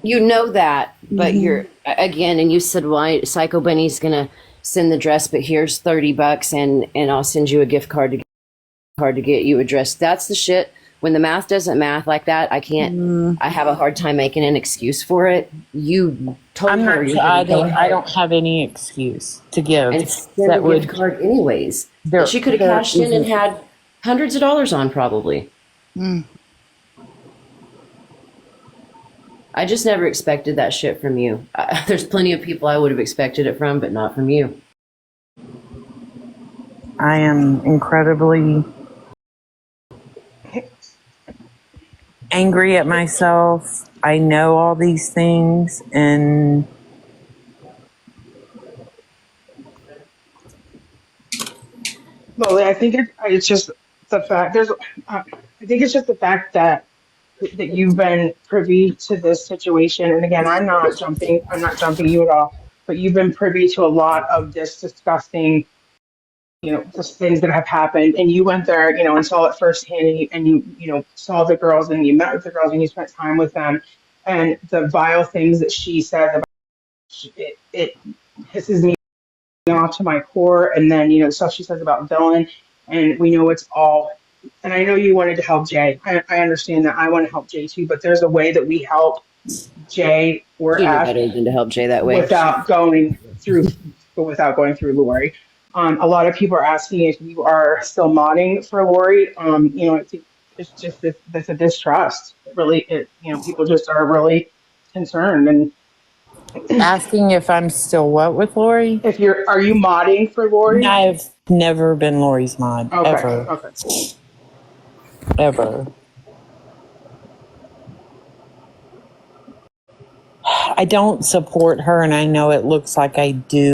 You know that, but you're again, and you said, "Why Psycho Bunny's gonna send the dress?" But here's $30, and I'll send you a gift card to get you a dress. That's the shit. When the math doesn't math like that, I can't. I have a hard time making an excuse for it. You told I'm her not. you're I gonna don't. I don't have any excuse to give and send that a would. gift card anyways. There- That she could have there cashed in and isn't- had hundreds of dollars on probably. I just never expected that shit from you. There's plenty of people I would have expected it from, but not from you. I am incredibly angry at myself. I know all these things, and Lily, I think it's just the fact I think it's just the fact that you've been privy to this situation. And again, I'm not jumping you at all, but you've been privy to a lot of this disgusting, just things that have happened. And you went there, and saw it firsthand, and you saw the girls, and you met with the girls, and you spent time with them, and the vile things that she says about it pisses me off to my core. And then, stuff she says about Dylan, and we know it's all, and I know you wanted to help Jay. I understand that. I want to help Jay too, but there's a way that we help Jay or She knew Ash better than to help Jay that way. without going through Lori. A lot of people are asking if you are still modding for Lori. It's just that's a distrust. People just are really concerned. And asking if I'm still what with Lori? are you modding for Lori? I've never been Lori's mod, Okay. ever. Okay. Ever. I don't support her, and I know it looks like I do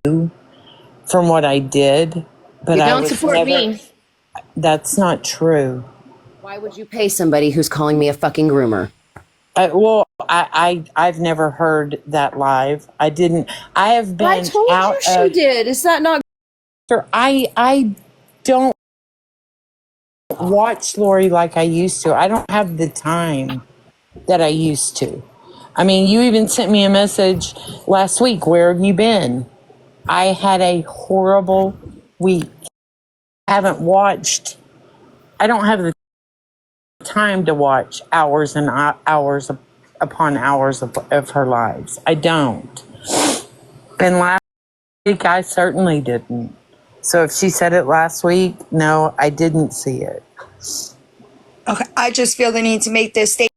from what I did, but You I don't was support never, me. That's not true. Why would you pay somebody who's calling me a fucking groomer? I've never heard that live. I didn't. I have been I told out you she of. did. Is that not? I don't watch Lori like I used to. I don't have the time that I used to. I mean, you even sent me a message last week. Where have you been? I had a horrible week. I haven't watched. I don't have the time to watch hours and hours upon hours of her lives. I don't. And last week, I certainly didn't. So if she said it last week, no, I didn't see it. okay, I just feel the need to make this statement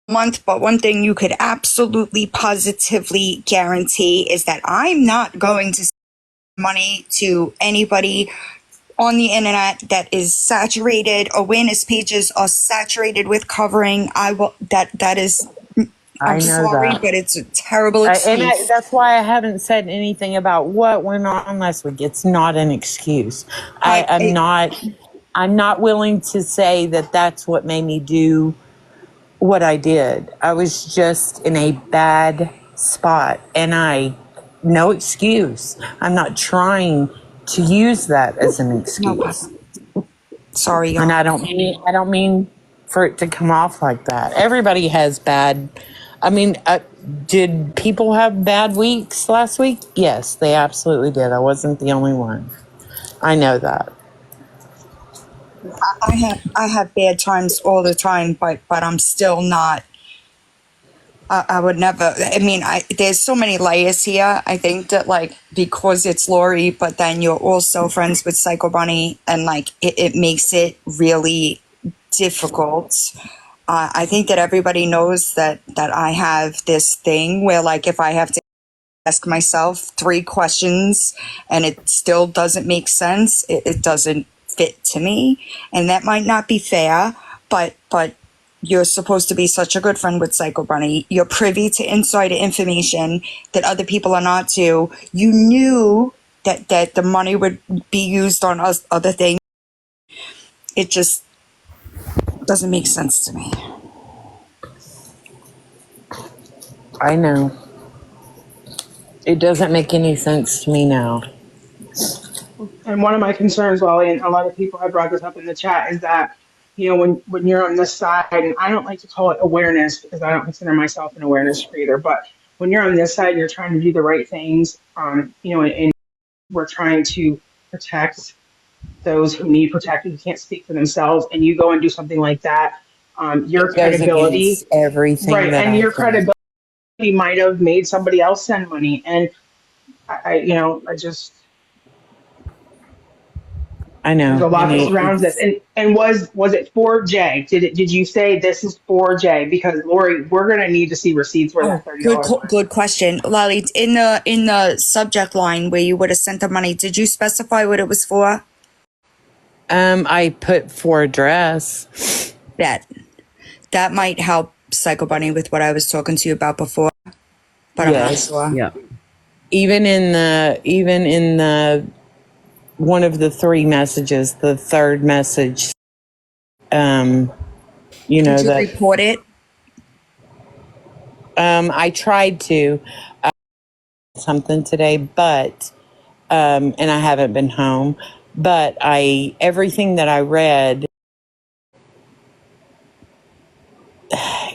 month, but one thing you could absolutely positively guarantee is that I'm not going to send money to anybody on the internet that is saturated. Awareness pages are saturated with covering. That is, I I'm know sorry, that. but it's a terrible excuse. That's why I haven't said anything about what went on last week. It's not an excuse. I'm not willing to say that that's what made me do what I did. I was just in a bad spot, and no excuse. I'm not trying to use that as an excuse. Sorry, y'all. And I don't mean for it to come off like that. Everybody has bad. I mean, did people have bad weeks last week? Yes, they absolutely did. I wasn't the only one. I know that. I have bad times all the time, but I'm still not. I would never. I mean, there's so many layers here. I think that like because it's Lori, but then you're also friends with Psychobunny, and like it makes it really difficult. I think that everybody knows that I have this thing where like if I have to ask myself 3 questions and it still doesn't make sense, it doesn't fit to me, and that might not be fair, but you're supposed to be such a good friend with Psychobunny. You're privy to insider information that other people are not to. You knew that the money would be used on other things. It just doesn't make sense to me. I know. It doesn't make any sense to me now. And one of my concerns, Wally, and a lot of people have brought this up in the chat, is that, you know, when you're on this side, and I don't like to call it awareness because I don't consider myself an awareness creator, but when you're on this side, you're trying to do the right things, you know, and we're trying to protect those who need protected, who can't speak for themselves, and you go and do something like that, your It goes credibility, against everything right, that and I've your done. credibility might have made somebody else send money, and you know, I just. I There's know, a lot that honey. surrounds this. And was it for Jay? Did you say this is for Jay? Because Lori, we're gonna need to see receipts where Oh, that $30 went. good question, Lolly. In the subject line where you would have sent the money, did you specify what it was for? I put for address. That might help Psychobunny with what I was talking to you about before, but I'm not Yes. sure. Yeah. Even in the one of the 3 messages, the third message, you know Did you that report it? I tried to something today, but and I haven't been home, but everything that I read,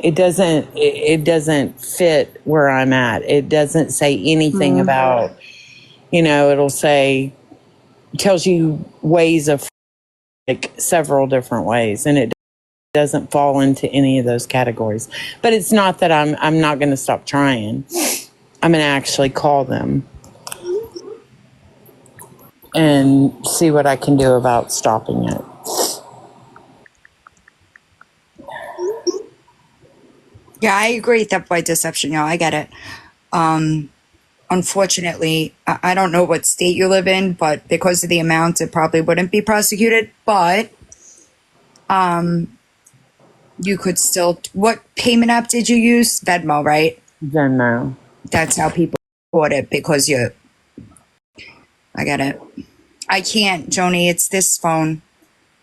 it doesn't fit where I'm at. It doesn't say anything about, you know, it'll say, tells you ways of, like, several different ways, and it doesn't fall into any of those categories. But it's not that I'm not going to stop trying. I'm going to actually call them and see what I can do about stopping it. Yeah, I agree. Theft by deception. Yeah, I get it. Unfortunately, I don't know what state you live in, but because of the amount, it probably wouldn't be prosecuted. But you could still. What payment app did you use? Venmo, right? Venmo. That's how people report it because you. I get it. I can't, Joni. It's this phone.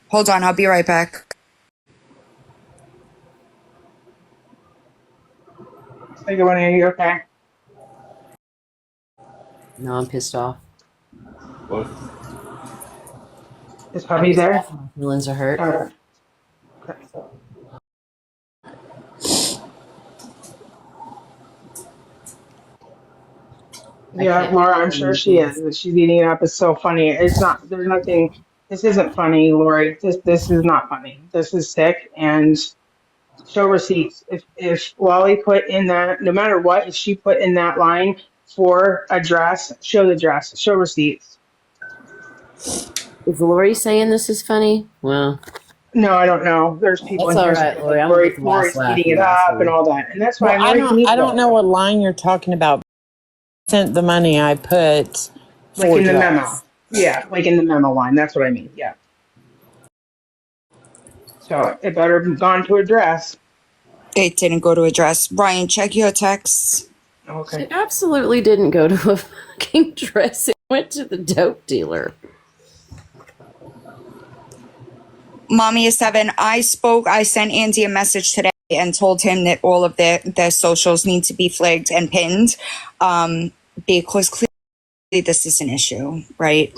Hold on, I'll be right back. Hey, good morning. Are you okay? No, I'm pissed off. Is I'm puppy pissed there? off. My feelings are hurt. Okay. Okay. I Yeah, can't Laura, I'm feel sure she anything. is. She's eating it up. It's so funny. It's not. There's nothing. This isn't funny, Lori. This is not funny. This is sick. And show receipts. If Lolly put in that, no matter what, if she put in that line for address, show the address. Show receipts. Is Lori saying this is funny? Well, No, I don't know. There's people that's in all here right, saying Lori. like I'm gonna get the last Lori's laugh, eating you it up and asshole. all that, and that's Well, fine. Lori can eat I it don't all. know what line you're talking about. Sent the money, I put Like for in the memo. dress. Yeah, like in the memo line. That's what I mean. Yeah. So it better have gone to address. It didn't go to address. Ryan, check your texts. Okay. It absolutely didn't go to a fucking dress. It went to the dope dealer. Mommy is 7. I sent Andy a message today and told him that all of their socials need to be flagged and pinned, because clearly this is an issue, right?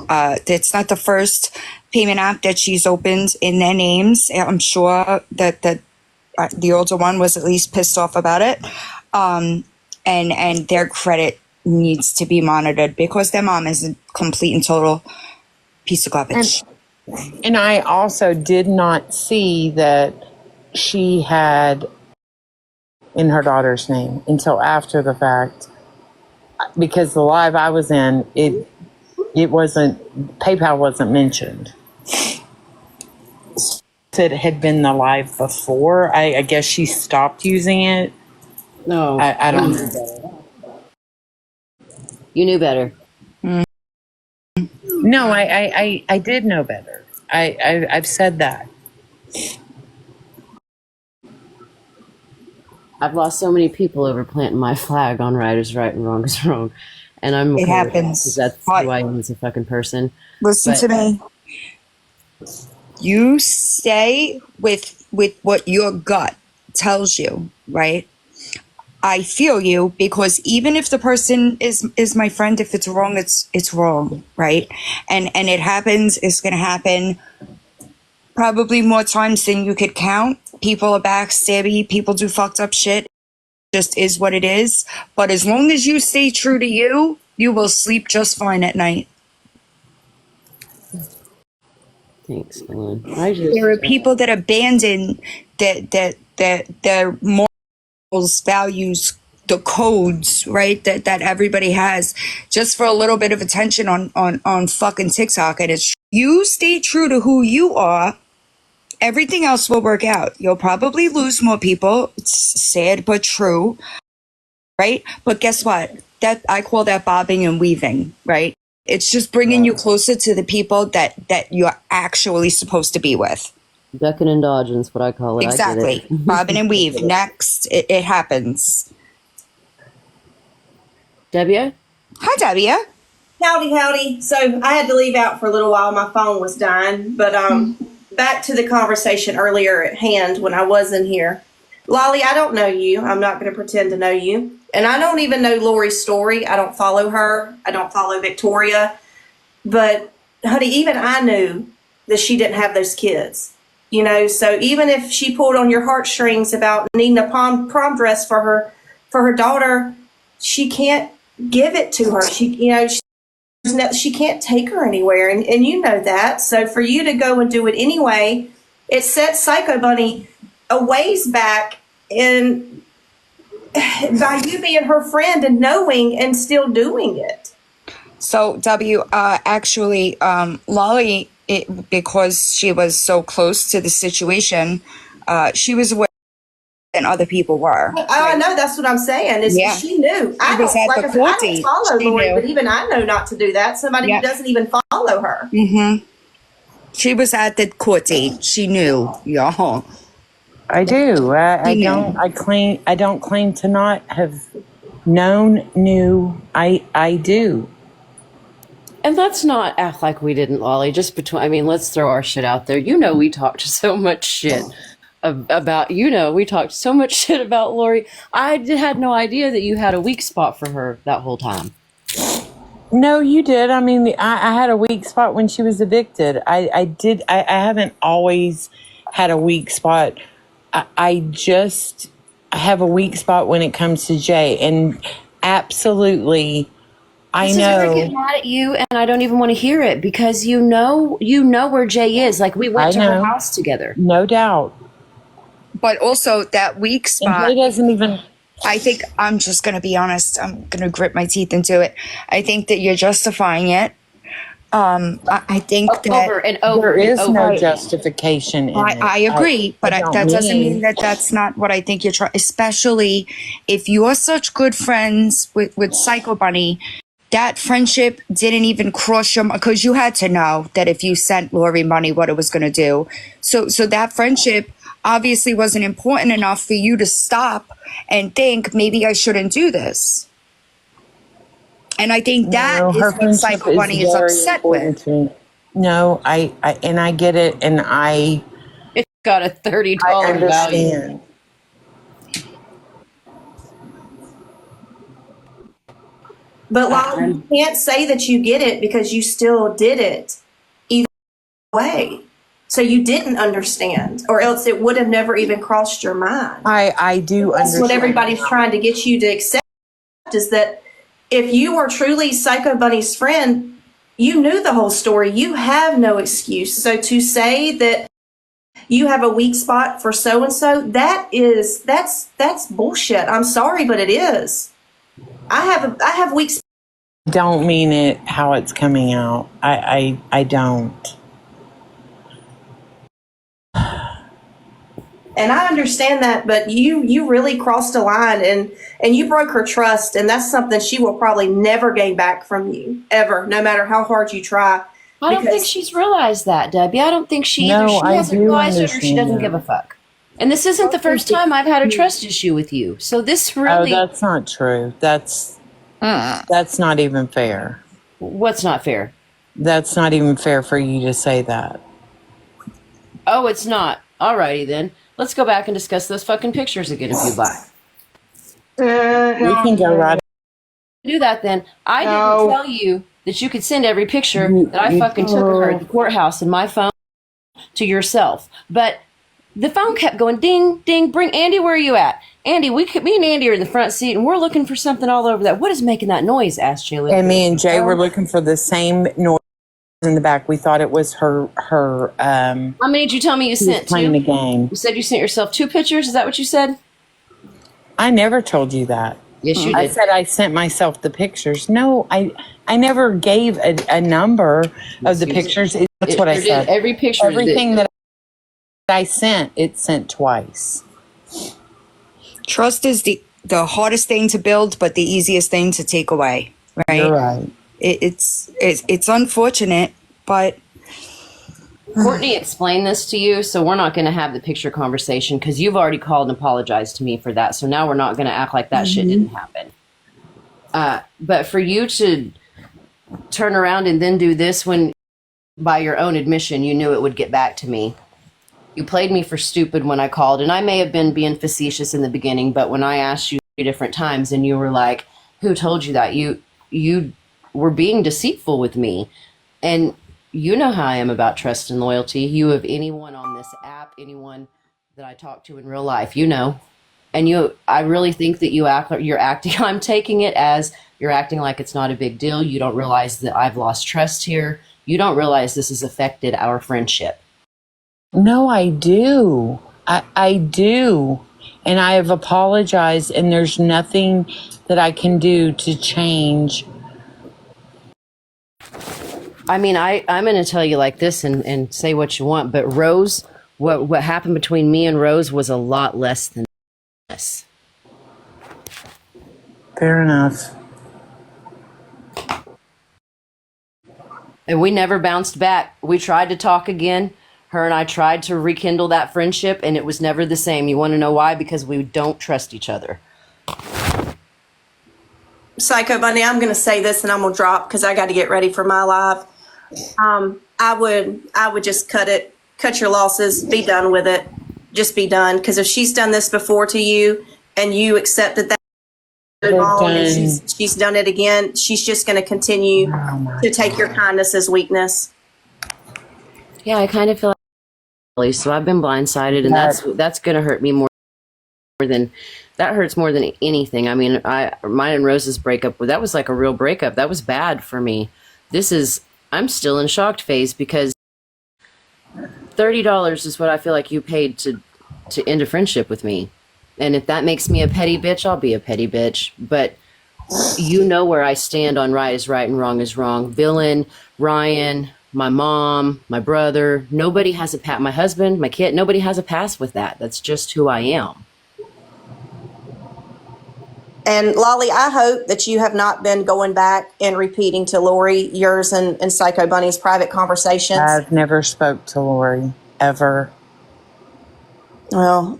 It's not the first payment app that she's opened in their names. I'm sure that the older one was at least pissed off about it. And their credit needs to be monitored because their mom is a complete and total piece of garbage. And I also did not see that she had in her daughter's name until after the fact, because the live I was in, it wasn't, PayPal wasn't mentioned. It had been the live before. I guess she stopped using it. No, I don't know. you knew better. No, I did know better. I've said that. I've lost so many people over planting my flag on right is right and wrong is wrong, and I'm okay It happens. because that's who I am as a fucking person. Listen to me. You stay with what your gut tells you, right? I feel you, because even if the person is my friend, if it's wrong, it's wrong, right? And it happens. It's gonna happen probably more times than you could count. People are backstabby. People do fucked up shit. It just is what it is. But as long as you stay true to you, you will sleep just fine at night. Thanks, Ellen. There are people that abandon their morals, values, the codes, right? That everybody has, just for a little bit of attention on fucking TikTok. And it's, you stay true to who you are, everything else will work out. You'll probably lose more people. It's sad but true, right? But guess what? That I call that bobbing and weaving, right? It's just bringing you closer to the people that you're actually supposed to be with. Ducking and dodging is what I call it. Exactly. I get it. Bobbing and weave. Next, it happens. Debbie? Hi, Debbie. Howdy. So I had to leave out for a little while. My phone was dying. But back to the conversation earlier at hand when I wasn't here. Lollie, I don't know you. I'm not going to pretend to know you. And I don't even know Lori's story. I don't follow her. I don't follow Victoria. But, honey, even I knew that she didn't have those kids. You know, so even if she pulled on your heartstrings about needing a prom dress for her daughter, she can't give it to her. She can't take her anywhere, and you know that. So for you to go and do it anyway, it sets Psychobunny a ways back in by you being her friend and knowing and still doing it. So actually, Lollie, because she was so close to the situation, she was aware than other people were. I know, that's what I'm saying. She knew. I don't follow Lori, but even I know not to do that. Somebody who doesn't even follow her. Mm-hmm. She was at the court date. She knew, y'all. I do. I don't claim to not have knew. I do. And let's not act like we didn't, Lollie. Let's throw our shit out there. You know, we talked so much shit about, we talked so much shit about Lori. I had no idea that you had a weak spot for her that whole time. No, you did. I mean, I had a weak spot when she was evicted. I did. I haven't always had a weak spot. I have a weak spot when it comes to Jay. And absolutely, I know. I get mad at you, and I don't even want to hear it, because you know where Jay is. Like, we went to her house together. No doubt. But also that weak spot. And Jay doesn't even. I think, I'm just going to be honest. I'm going to grit my teeth into it. I think that you're justifying it. I think that over and over. There is no justification in it. I agree, but that doesn't mean that that's not what I think you're trying. Especially if you're such good friends with Psychobunny, that friendship didn't even cross your mind, because you had to know that if you sent Lori money, what it was going to do. So that friendship obviously wasn't important enough for you to stop and think, maybe I shouldn't do this. And I think that is what Psychobunny is upset with. No, I get it, and It's got a $30 value. But Lollie, you can't say that you get it, because you still did it either way. So you didn't understand, or else it would have never even crossed your mind. I do understand. That's what everybody's trying to get you to accept, is that if you were truly Psychobunny's friend, You knew the whole story. You have no excuse. So to say that you have a weak spot for so and so, that's bullshit. I'm sorry, but it is. I have weak spots. Don't mean it how it's coming out. I don't. And I understand that, but you really crossed a line and you broke her trust, and that's something she will probably never gain back from you, ever, no matter how hard you try. I don't think she's realized that, Debbie. I don't think she No, either she I hasn't do realized it or she understand doesn't that. give a fuck. And this isn't the first time I've had a trust issue with you. So this really Oh, that's not true. That's not even fair. what's not fair? That's not even fair for you to say that. Oh, it's not. Alrighty then. Let's go back and discuss those fucking pictures again if you'd like. We can go right. Do that then. I didn't tell you that you could send every picture that I fucking took of her at the courthouse in my phone to yourself. But the phone kept going ding, ding, bring Andy, where are you at? Andy, me and Andy are in the front seat and we're looking for something all over that. What is making that noise? Asked Jayla. And me and Jay were looking for the same noise in the back. We thought it was her. How many did you tell me you sent? Playing the Two? game. You said you sent yourself 2 pictures. Is that what you said? I never told you that. Yes, you did. I said I sent myself the pictures. No, I never gave a number of the pictures. That's what I said. Every picture. Everything that I sent, it sent twice. Trust is the hardest thing to build, but the easiest thing to take away. Right? You're right. It's unfortunate, but Courtney explained this to you, so we're not going to have the picture conversation because you've already called and apologized to me for that. So now we're not going to act like that shit didn't happen. But for you to turn around and then do this when, by your own admission, you knew it would get back to me. You played me for stupid when I called, and I may have been being facetious in the beginning, but when I asked you 3 different times and you were like, who told you that? You were being deceitful with me. And you know how I am about trust and loyalty. You have anyone on this app, anyone that I talk to in real life, you know. And I really think that you're acting, I'm taking it as you're acting like it's not a big deal. You don't realize that I've lost trust here. You don't realize this has affected our friendship. No, I do. I do. And I have apologized, and there's nothing that I can do to change. I mean, I'm going to tell you like this and say what you want, but Rose, what happened between me and Rose was a lot less than this. Fair enough. And we never bounced back. We tried to talk again. Her and I tried to rekindle that friendship, and it was never the same. You want to know why? Because we don't trust each other. Psychobunny, I'm going to say this and I'm going to drop because I got to get ready for my live. I would just cut your losses, be done with it, just be done. Because if she's done this before to you and you accepted that wrong and she's done it again, she's just going to continue to take your kindness as weakness. Yeah, I kind of feel like so I've been blindsided, and that's going to hurt me more than that hurts more than anything. I mean, mine and Rose's breakup, that was like a real breakup. That was bad for me. I'm still in shocked phase because $30 is what I feel like you paid to end a friendship with me. And if that makes me a petty bitch, I'll be a petty bitch. But you know where I stand on right is right and wrong is wrong. Villain, Ryan, my mom, my brother, nobody has my husband, my kid, nobody has a pass with that. That's just who I am. And Lollie, I hope that you have not been going back and repeating to Lori yours and Psychobunny's private conversations. I've never spoke to Lori ever. Well,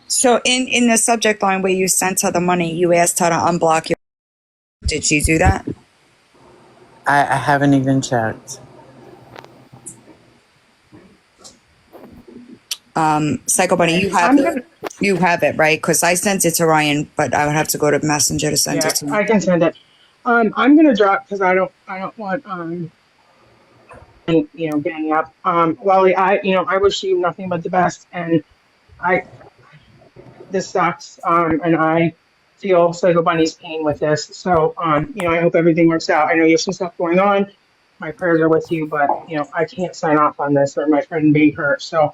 so in the subject line where you sent her the money, you asked her to unblock you. Did she do that? I haven't even checked. Psychobunny, you have it, right? Because I sent it to Ryan, but I would have to go to Messenger to send it to him. I can send it. I'm gonna drop because I don't want getting up. Lolly, I wish you nothing but the best, and this sucks. And I feel Psychobunny's pain with this. So I hope everything works out. I know you have some stuff going on. my prayers are with you, but I can't sign off on this or my friend being hurt. So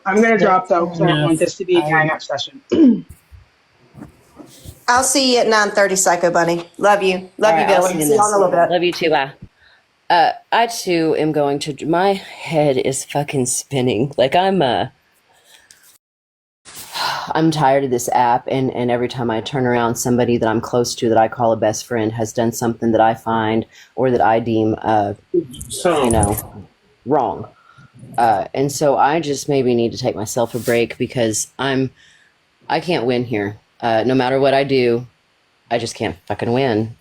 I'm gonna drop though because I don't want this to be a gang up session. I'll see you at 9:30, Psycho Bunny. Love you. All Love right, you, I'll Billy. see you in See you this. in a little bit. Love you too. Bye. I too am going to. My head is fucking spinning. Like I'm tired of this app, and every time I turn around, somebody that I'm close to that I call a best friend has done something that I find or that I deem, wrong. And so I just maybe need to take myself a break because I can't win here. No matter what I do, I just can't fucking win.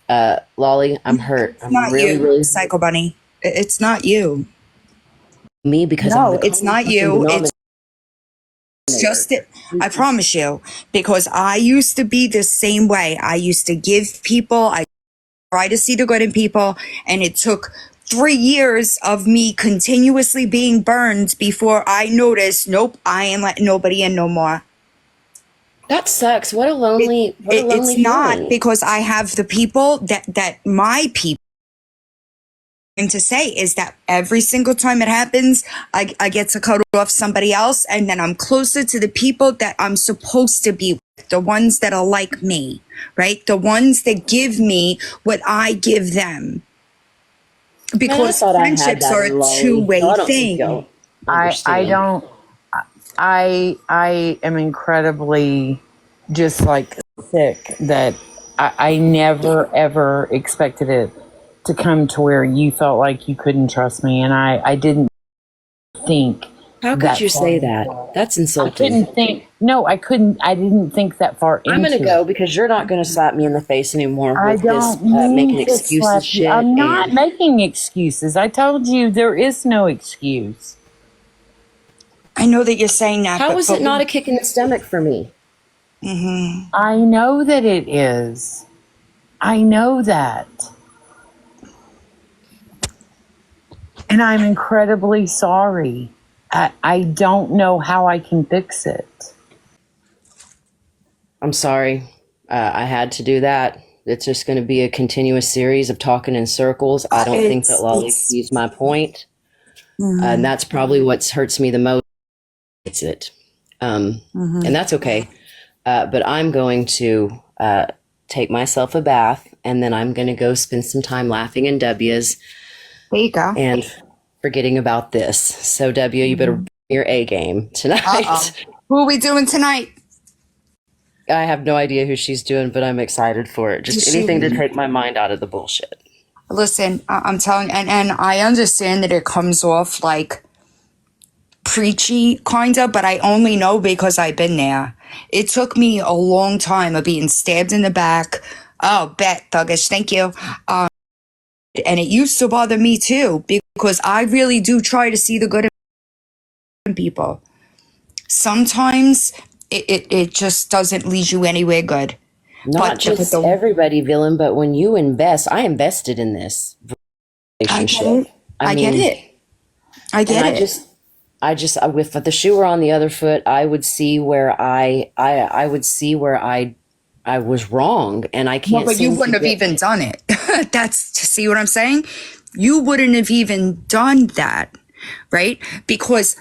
Lollie, I'm hurt. It's I'm not really, you, really Psycho Bunny. It's not you. me because No, I'm the it's not common you. denominator. It's just it. I promise you, because I used to be the same way. I used to give people, I try to see the good in people, and it took 3 years of me continuously being burned before I noticed, nope, I ain't letting nobody in no more. That sucks. What a lonely It's not feeling. because I have the people that my people to say is that every single time it happens, I get to cut off somebody else, and then I'm closer to the people that I'm supposed to be with, the ones that are like me, right? The ones that give me what I give them. Because Man, I thought I had friendships that are in a Lollie, so two-way I don't think thing. y'all I understand. don't. I am incredibly just like sick that I never ever expected it to come to where you felt like you couldn't trust me, and I didn't think How could that you far say into that? it. That's I insulting. couldn't think. No, I couldn't. I didn't think that far I'm gonna into go it. because you're not gonna slap me in the face anymore I with this don't mean making to excuses slap you. shit. I'm not And making excuses. I told you there is no excuse. I know that you're saying that, how is it but not a kick in the stomach for me? I know that it is. I know that. And I'm incredibly sorry. I don't know how I can fix it. I'm sorry. I had to do that. It's just going to be a continuous series of talking in circles. I don't think that Lolly it's sees my point. And that's probably what hurts me the most. It's it. And that's okay. But I'm going to take myself a bath, and then I'm going to go spend some time laughing in W's there you go. and forgetting about this. So, W, you better bring your A game tonight. Uh-oh. Who are we doing tonight? I have no idea who she's doing, but I'm excited for it. Just anything to take my mind out of the bullshit. Listen, I'm telling, and I understand that it comes off like preachy, kinda, but I only know because I've been there. It took me a long time of being stabbed in the back. Oh, bet, thuggish, thank you. And it used to bother me too, because I really do try to see the good in people. Sometimes it just doesn't lead you anywhere good. Not just everybody, villain, but when you invest, I invested in this relationship. I get it. I just with the shoe were on the other foot, I would see where I would see where I was wrong, and I can't. Well, but you wouldn't have even done it. That's to see what I'm saying. You wouldn't have even done that, right? Because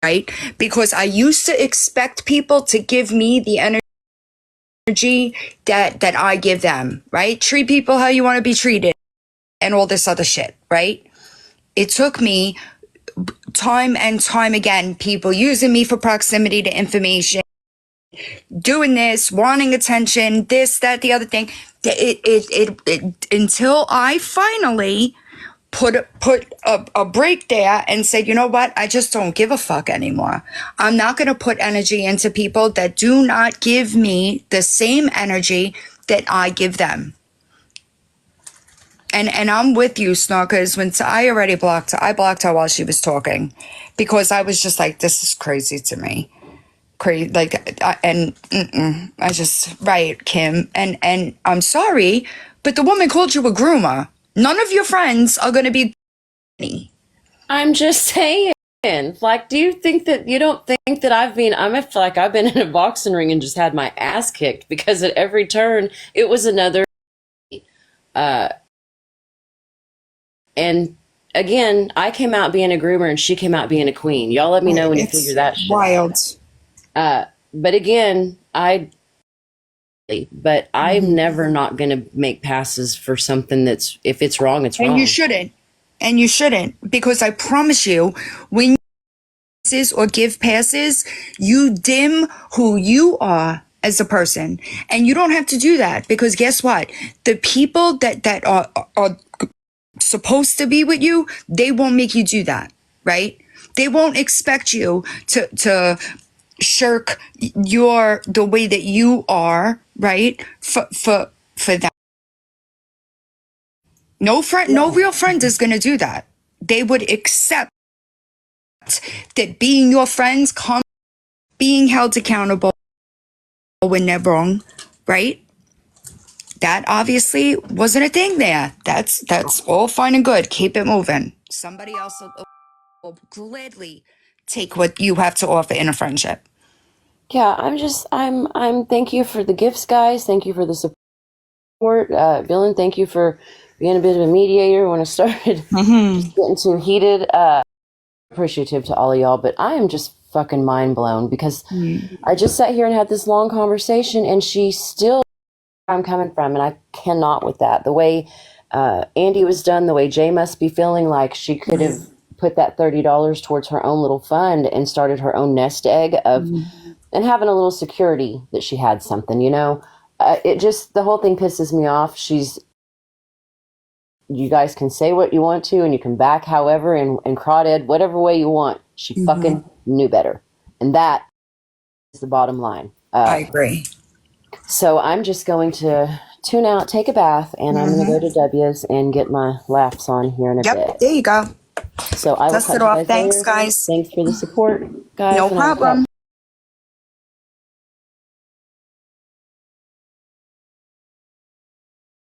I used to expect people to give me the energy that I give them, right? Treat people how you want to be treated and all this other shit, right? It took me time and time again, people using me for proximity to information, doing this, wanting attention, this, that, the other thing. It until I finally put a break there and said, you know what? I just don't give a fuck anymore. I'm not going to put energy into people that do not give me the same energy that I give them. And I'm with you, Snorkers. When I already blocked her, I blocked her while she was talking because I was just like, this is crazy to me. Crazy, like, I just, right, Kim. And I'm sorry, but the woman called you a groomer. None of your friends are going to be. I'm just saying. Like, do you think that you don't think that I feel like I've been in a boxing ring and just had my ass kicked because at every turn it was another And again, I came out being a groomer and she came out being a queen. Y'all let me know when you It's figure that shit wild. out. But again, I'm never not going to make passes for something that's, if it's wrong, it's wrong. And you shouldn't. And you shouldn't, because I promise you, when you passes or give passes, you dim who you are as a person. And you don't have to do that, because guess what? The people that are supposed to be with you, they won't make you do that, right? They won't expect you to shirk the way that you are, right? For that. No friend, no real friend is going to do that. They would accept that being your friends, being held accountable when they're wrong, right? That obviously wasn't a thing there. That's all fine and good. Keep it moving. Somebody else will gladly take what you have to offer in a friendship. Yeah, I'm, thank you for the gifts, guys. Thank you for the support. Villain, thank you for being a bit of a mediator when it started just getting too heated. Appreciative to all of y'all, but I am just fucking mind blown because I just sat here and had this long conversation and she still where I'm coming from, and I cannot with that. The way Andy was done, the way Jay must be feeling like she could have put that $30 towards her own little fund and started her own nest egg of and having a little security that she had something, you know. It just, the whole thing pisses me off. You guys can say what you want to and you can back however and crawdad whatever way you want. She fucking knew better. And that is the bottom line. I agree. So I'm just going to tune out, take a bath, and I'm going to go to W's and get my laughs on here in a bit. There you go. So I will Dust cut it you off. guys Thanks, later. guys. Thanks for the support, guys. No and I'll problem.